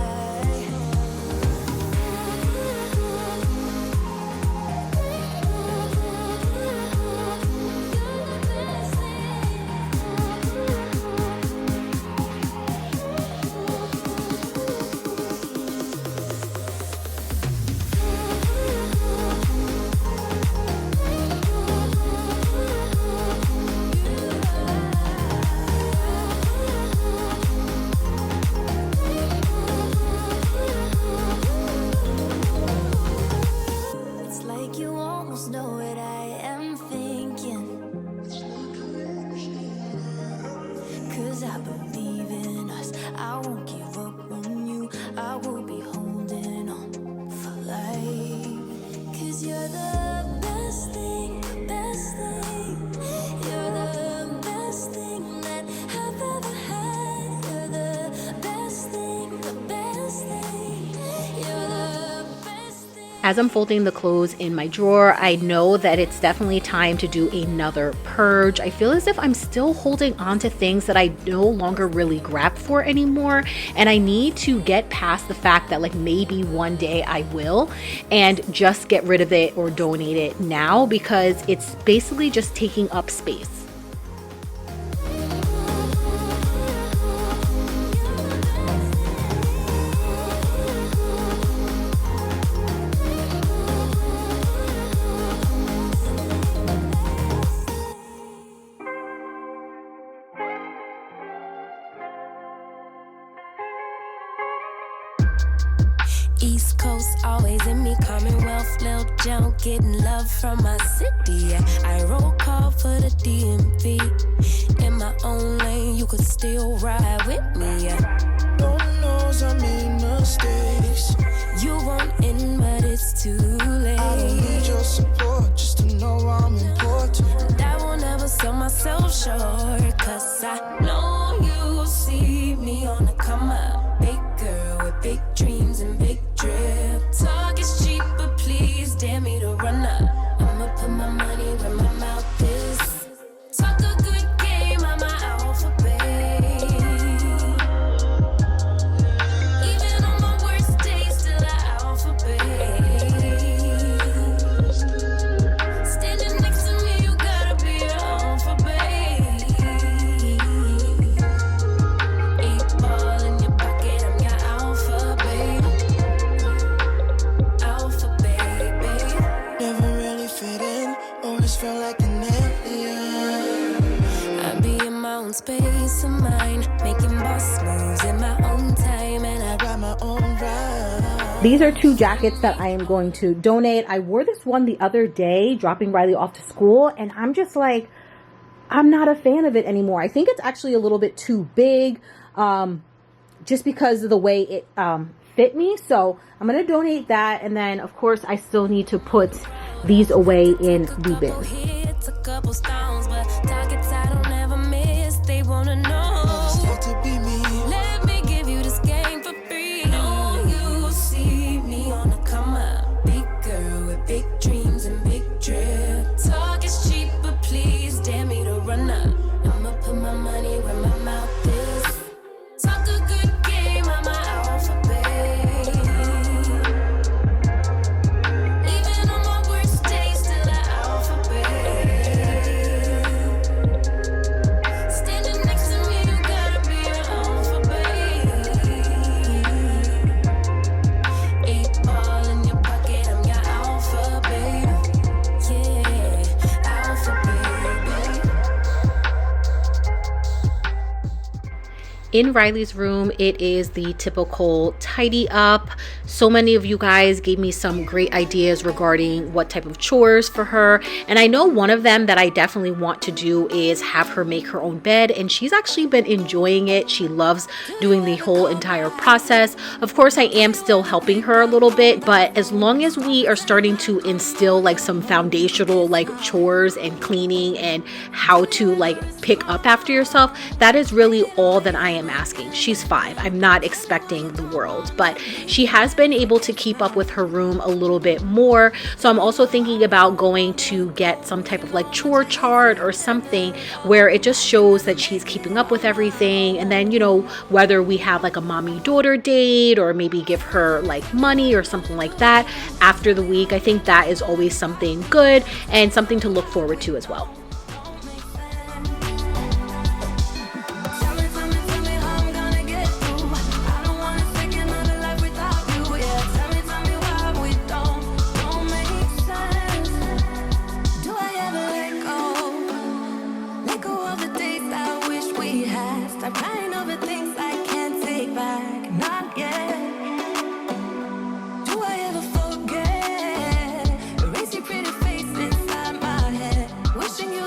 It's like you almost know what I am thinking. 'Cause I believe in us. I won't give up on you. I will be holding on for life. 'Cause you're the best thing, the best thing. You're the best thing that I've ever had. You're the best thing, the best thing. You're the best thing. As I'm folding the clothes in my drawer, I know that it's definitely time to do another purge. I feel as if I'm still holding on to things that I no longer really grab for anymore, and I need to get past the fact that like maybe one day I will, and just get rid of it or donate it now, because it's basically just taking up space. East Coast always in me, Commonwealth, Lil Joe, getting love from my city. Yeah. I roll call for the DMV. In my own lane, you could still ride with me. Yeah. Lord knows I made mistakes. You want in, but it's too late. I don't need your support just to know I'm important. I will never sell myself short, cause I know you see me on the come up. Big girl with big dreams and big drip. Talk is cheap, but please dare me to run up. I'ma put my money where my mouth is. Talk a good game, I'm my alphabet. Even on my worst days, still an alphabet. Standing next to me, you gotta be an alphabet. 8 ball in your pocket, I'm your alphabet. Alphabet, baby. Never really fit in, always felt like an alien. I be in my own space of mind, making boss moves in my own time, and I Write my own rhyme. These are 2 jackets that I am going to donate. I wore this one the other day, dropping Riley off to school, and I'm just like, I'm not a fan of it anymore. I think it's actually a little bit too big, just because of the way it fit me. So I'm going to donate that, and then of course I still need to put these away in the bin. hits, a couple stones, but targets I don't ever miss. They wanna know. Start to be me. Let me give you this game for free. Know you see me on the come up. Big girl with big dreams and big drip. Talk is cheap, but please dare me to run up. I'ma put my money where my mouth is. Talk a good game, I'm my alphabet. Even on my worst days, still an alphabet. Standing next to me, you gotta be an alphabet. 8 ball in your pocket, I'm your alphabet. Yeah, alphabet, baby. In Riley's room, it is the typical tidy up. So many of you guys gave me some great ideas regarding what type of chores for her. And I know one of them that I definitely want to do is have her make her own bed. And she's actually been enjoying it. She loves doing the whole entire process. Of course, I am still helping her a little bit, but as long as we are starting to instill like some foundational like chores and cleaning and how to like pick up after yourself, that is really all that I am asking. She's 5. I'm not expecting the world, but she has been able to keep up with her room a little bit more. So I'm also thinking about going to get some type of like chore chart or something where it just shows that she's keeping up with everything. And then, you know, whether we have like a mommy daughter date or maybe give her like money or something like that after the week. I think that is always something good and something to look forward to as well. Tell me how I'm gonna get through. I don't wanna think another life without you. Yeah, tell me why we don't make sense. Do I ever let go? Let go of the days I wish we had. Stop crying over things I can't take back. Not yet. Do I ever forget? Erase your pretty face inside my head. Wishing you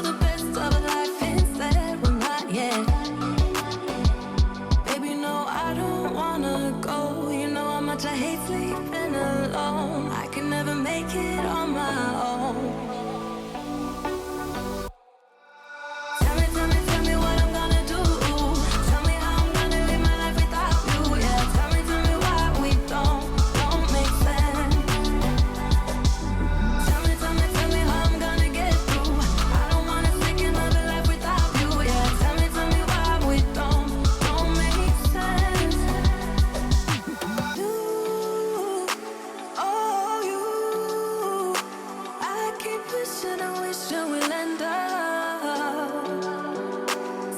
should we land up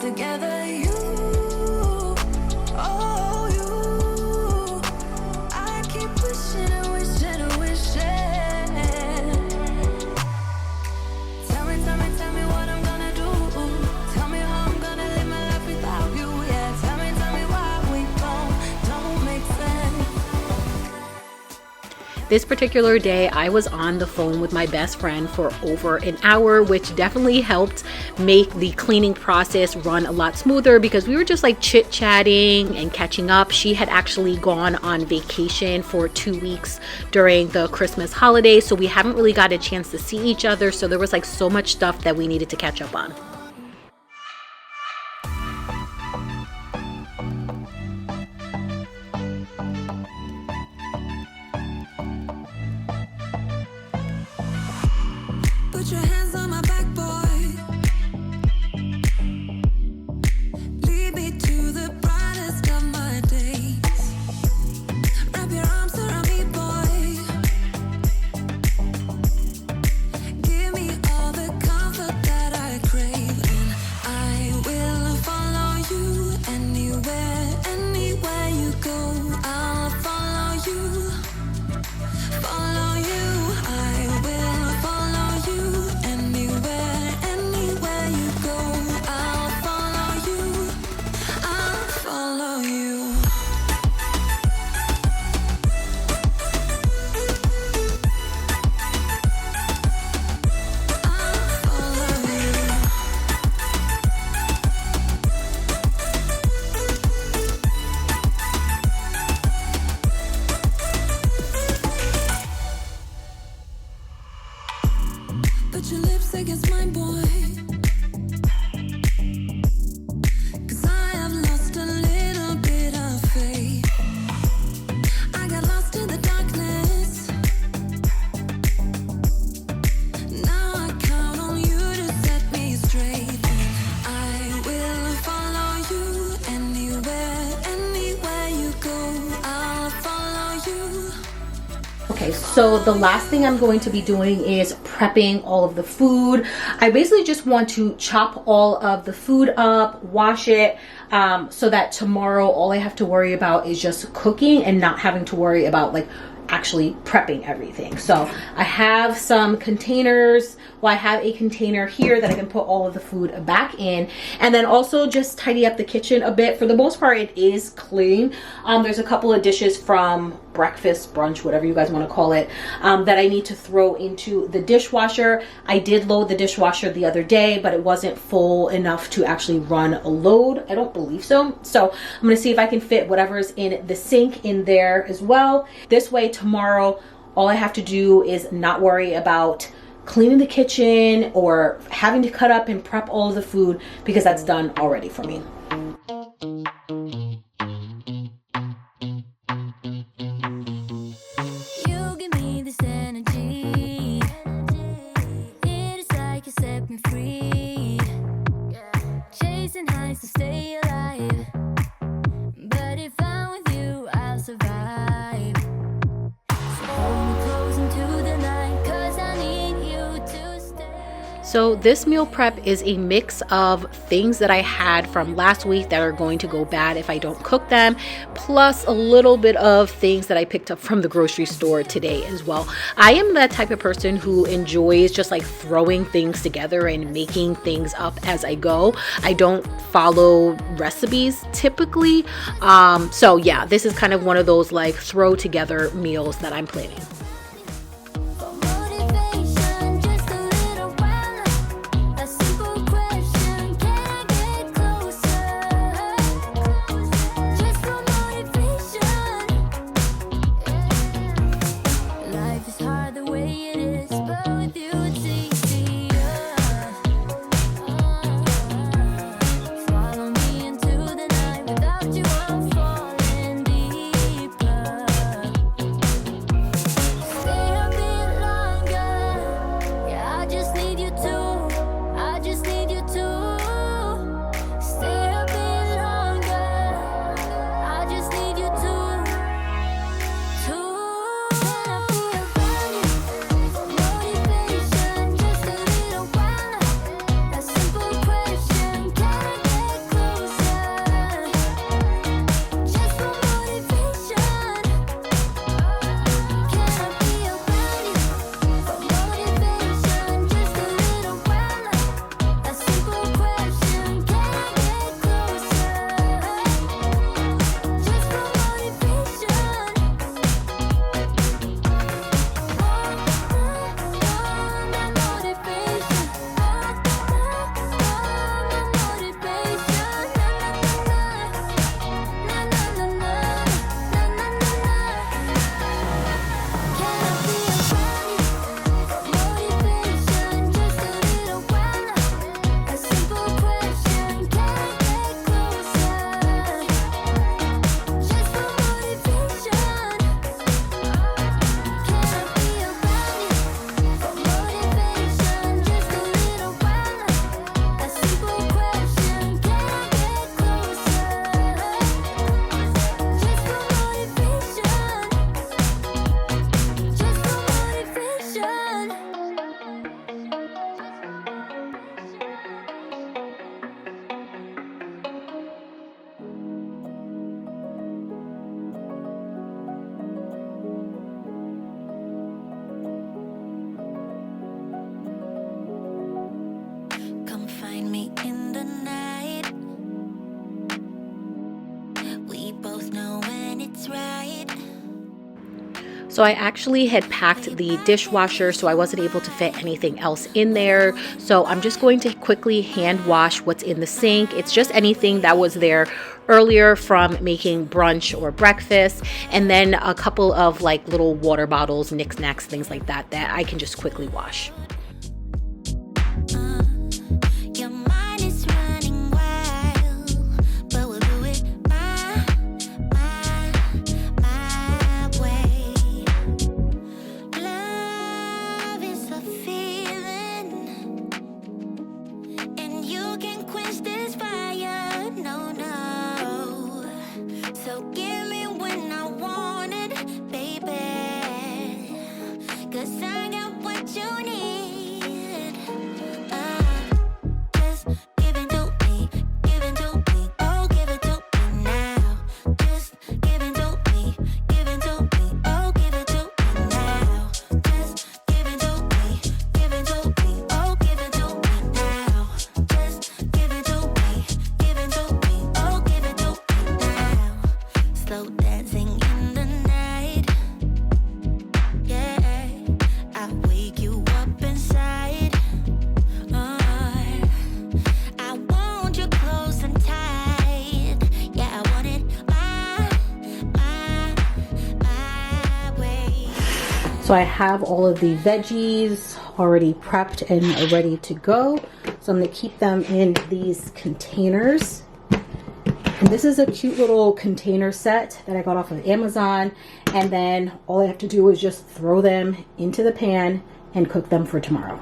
together? You, oh you, I keep wishing and wishing and wishing. Tell me what I'm gonna do. Tell me how I'm gonna live my life without you. Yeah, tell me why we don't make sense. This particular day, I was on the phone with my best friend for over an hour, which definitely helped make the cleaning process run a lot smoother because we were just like chit-chatting and catching up. She had actually gone on vacation for 2 weeks during the Christmas holiday, so we haven't really got a chance to see each other. So there was like so much stuff that we needed to catch up on. Put your hands on my back, boy. Lead me to the brightest of my days. Wrap your arms around me, boy. Give me all the comfort that I crave, and I will follow you anywhere you go. I'll follow you. Follow you, I will follow you anywhere you go. I'll follow you, I'll follow you. I'll follow you. Put your lips against mine, boy. 'Cause I have lost a little bit of faith. I got lost in the darkness. Now I count on you to set me straight. I will follow you anywhere you go. I'll follow you. Okay, so the last thing I'm going to be doing is prepping all of the food. I basically just want to chop all of the food up, wash it, so that tomorrow all I have to worry about is just cooking and not having to worry about like actually prepping everything. So I have some containers. Well, I have a container here that I can put all of the food back in, and then also just tidy up the kitchen a bit. For the most part, it is clean. There's a couple of dishes from breakfast, brunch, whatever you guys want to call it, that I need to throw into the dishwasher. I did load the dishwasher the other day, but it wasn't full enough to actually run a load. I don't believe so. So I'm going to see if I can fit whatever's in the sink in there as well. This way, tomorrow, all I have to do is not worry about cleaning the kitchen or having to cut up and prep all of the food, because that's done already for me. You give me this energy. It is like you set me free. Chasing highs to stay alive. But if I'm with you, I'll survive. So hold me close into the night, 'cause I need you to stay. So this meal prep is a mix of things that I had from last week that are going to go bad if I don't cook them, plus a little bit of things that I picked up from the grocery store today as well. I am that type of person who enjoys just like throwing things together and making things up as I go. I don't follow recipes typically. So yeah, this is kind of one of those like throw together meals that I'm planning. For motivation, just a little while. A simple question, can I get closer? Just for motivation. Life is hard the way it is, but with you it's easier. Follow me into the night. Without you, I'm falling deeper. the night. We both know when it's right. So I actually had packed the dishwasher, so I wasn't able to fit anything else in there. So I'm just going to quickly hand wash what's in the sink. It's just anything that was there earlier from making brunch or breakfast, and then a couple of like little water bottles, knickknacks, things like that that I can just quickly wash. Your mind is running wild, but we'll do it my way. Love is a feeling, and you can quench this fire. No, no. So give me when I want it, baby. 'Cause I got what you need. Just give it to me, give it to me. Oh, give it to me now. Just give it to me, give it to me. Oh, give it to me now. Just give it to me, give it to me. Oh, give it to me now. Just give it to me, give it to me. Oh, give it to me now. Slow dancing in the night. Yeah, I wake you up inside. I want you close and tight. Yeah, I want it my way. So I have all of the veggies already prepped and ready to go. So I'm going to keep them in these containers. And this is a cute little container set that I got off of Amazon. And then all I have to do is just throw them into the pan and cook them for tomorrow.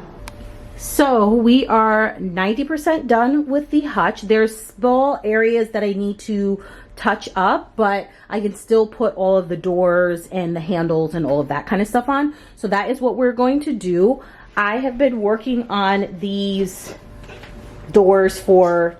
So we are 90% done with the hutch. There's small areas that I need to touch up, but I can still put all of the doors and the handles and all of that kind of stuff on. So that is what we're going to do. I have been working on these doors for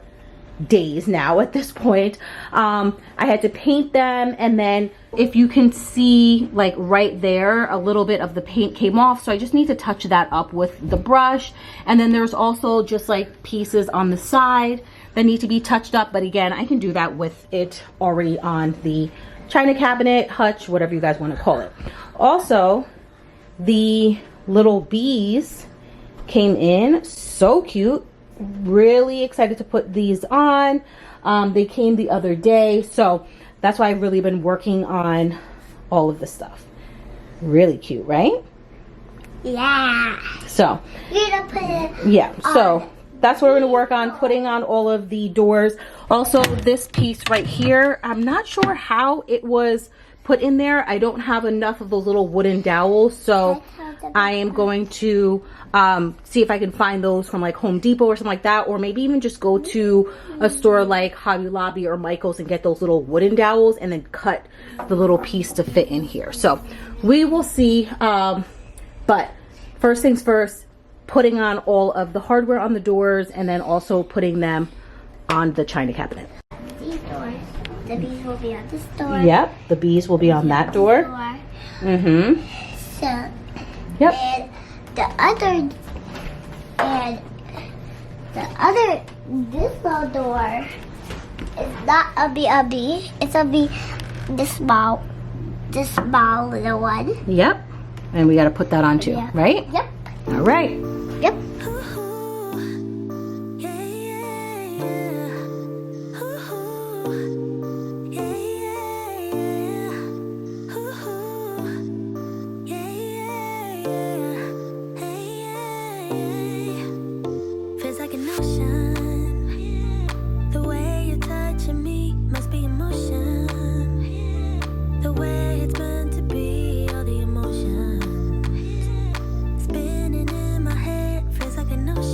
days now at this point. I had to paint them, and then if you can see like right there, a little bit of the paint came off, so I just need to touch that up with the brush. And then there's also just like pieces on the side that need to be touched up, but again, I can do that with it already on the china cabinet, hutch, whatever you guys want to call it. Also, the little bees came in, so cute. Really excited to put these on. They came the other day, so that's why I've really been working on all of this stuff. Really cute, right? Yeah. So You're gonna put it. yeah, so that's what we're gonna work on, putting on all of the doors. Also, this piece right here, I'm not sure how it was put in there. I don't have enough of those little wooden dowels, so I am going to see if I can find those from like Home Depot or something like that, or maybe even just go to a store like Hobby Lobby or Michael's and get those little wooden dowels and then cut the little piece to fit in here. So we will see, but first things first, putting on all of the hardware on the doors and then also putting them on the china cabinet. These doors. The bees will be on this door. Yep, the bees will be on that door. Mm-hmm. So, Yep. and this little door is not a bee. It's a bee. This small little one. Yep. And we got to put that on too, Yeah. right? Yep. All right. Yep. Feels like an ocean. The way you're touching me must be emotion. The way it's meant to be, all the emotion. Spinning in my head feels like an ocean.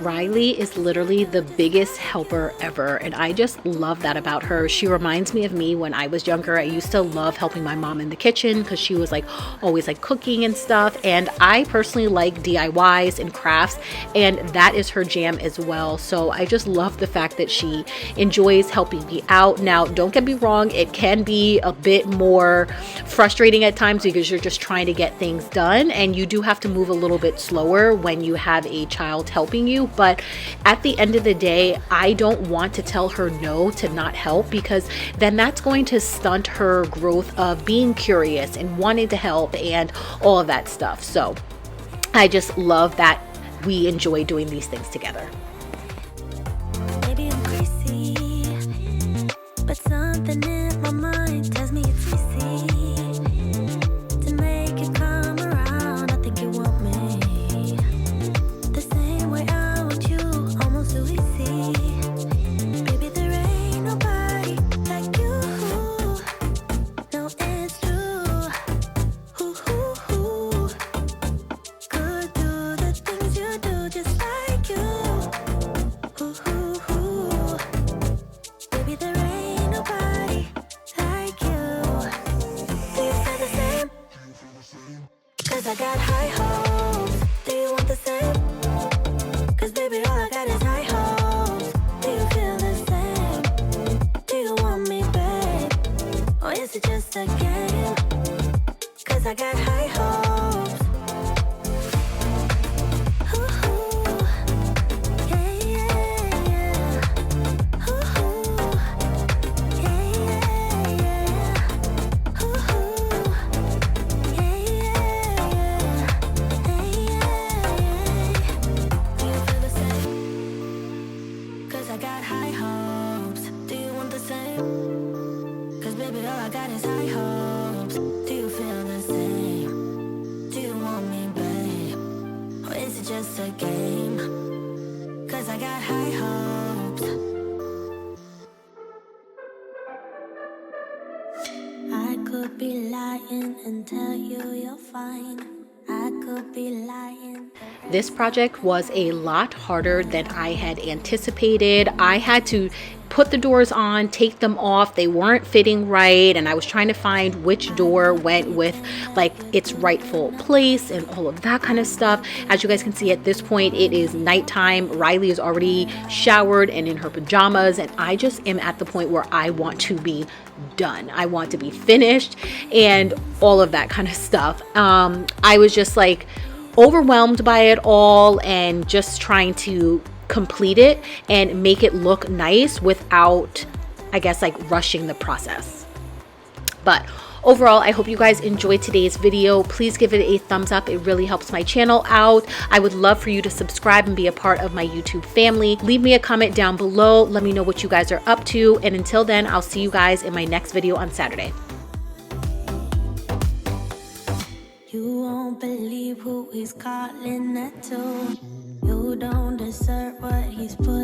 Riley is literally the biggest helper ever, and I just love that about her. She reminds me of me when I was younger. I used to love helping my mom in the kitchen because she was like always like cooking and stuff, and I personally like DIYs and crafts, and that is her jam as well. So I just love the fact that she enjoys helping me out. Now, don't get me wrong, it can be a bit more frustrating at times because you're just trying to get things done, and you do have to move a little bit slower when you have a child helping you. But at the end of the day, I don't want to tell her no to not help, because then that's going to stunt her growth of being curious and wanting to help and all of that stuff. So I just love that we enjoy doing these things together. Maybe I'm crazy, but something in my mind tells me it's easy to make it come around. I think you want me the same way I want you, almost so easy. Baby, there ain't nobody like you. No, it's true. Could do the things you do just like you. Baby, there ain't nobody like you. Do you feel the same? 'Cause I got high hopes. Do you want the same? 'Cause baby, all I got is high hopes. Do you feel the same? Do you want me, babe? Or is it just a game? 'Cause I got high hopes. Ooh, yeah, yeah, yeah. Ooh, yeah, yeah, yeah. Ooh, yeah, yeah, yeah. Do you feel the same? 'Cause I got high hopes. Do you want the same? 'Cause baby, all I got is high hopes. Do you feel the same? Do you want me, babe? Or is it just a game? 'Cause I got high hopes. I could be lying and tell you you're fine. I could be lying. This project was a lot harder than I had anticipated. I had to put the doors on, take them off. They weren't fitting right, and I was trying to find which door went with like its rightful place and all of that kind of stuff. As you guys can see, at this point it is nighttime. Riley is already showered and in her pajamas, and I just am at the point where I want to be done. I want to be finished and all of that kind of stuff. I was just like overwhelmed by it all and just trying to complete it and make it look nice without, I guess, like rushing the process. But overall, I hope you guys enjoyed today's video. Please give it a thumbs up. It really helps my channel out. I would love for you to subscribe and be a part of my YouTube family. Leave me a comment down below. Let me know what you guys are up to. And until then, I'll see you guys in my next video on Saturday. You won't believe who he's calling that to. You don't deserve what he's put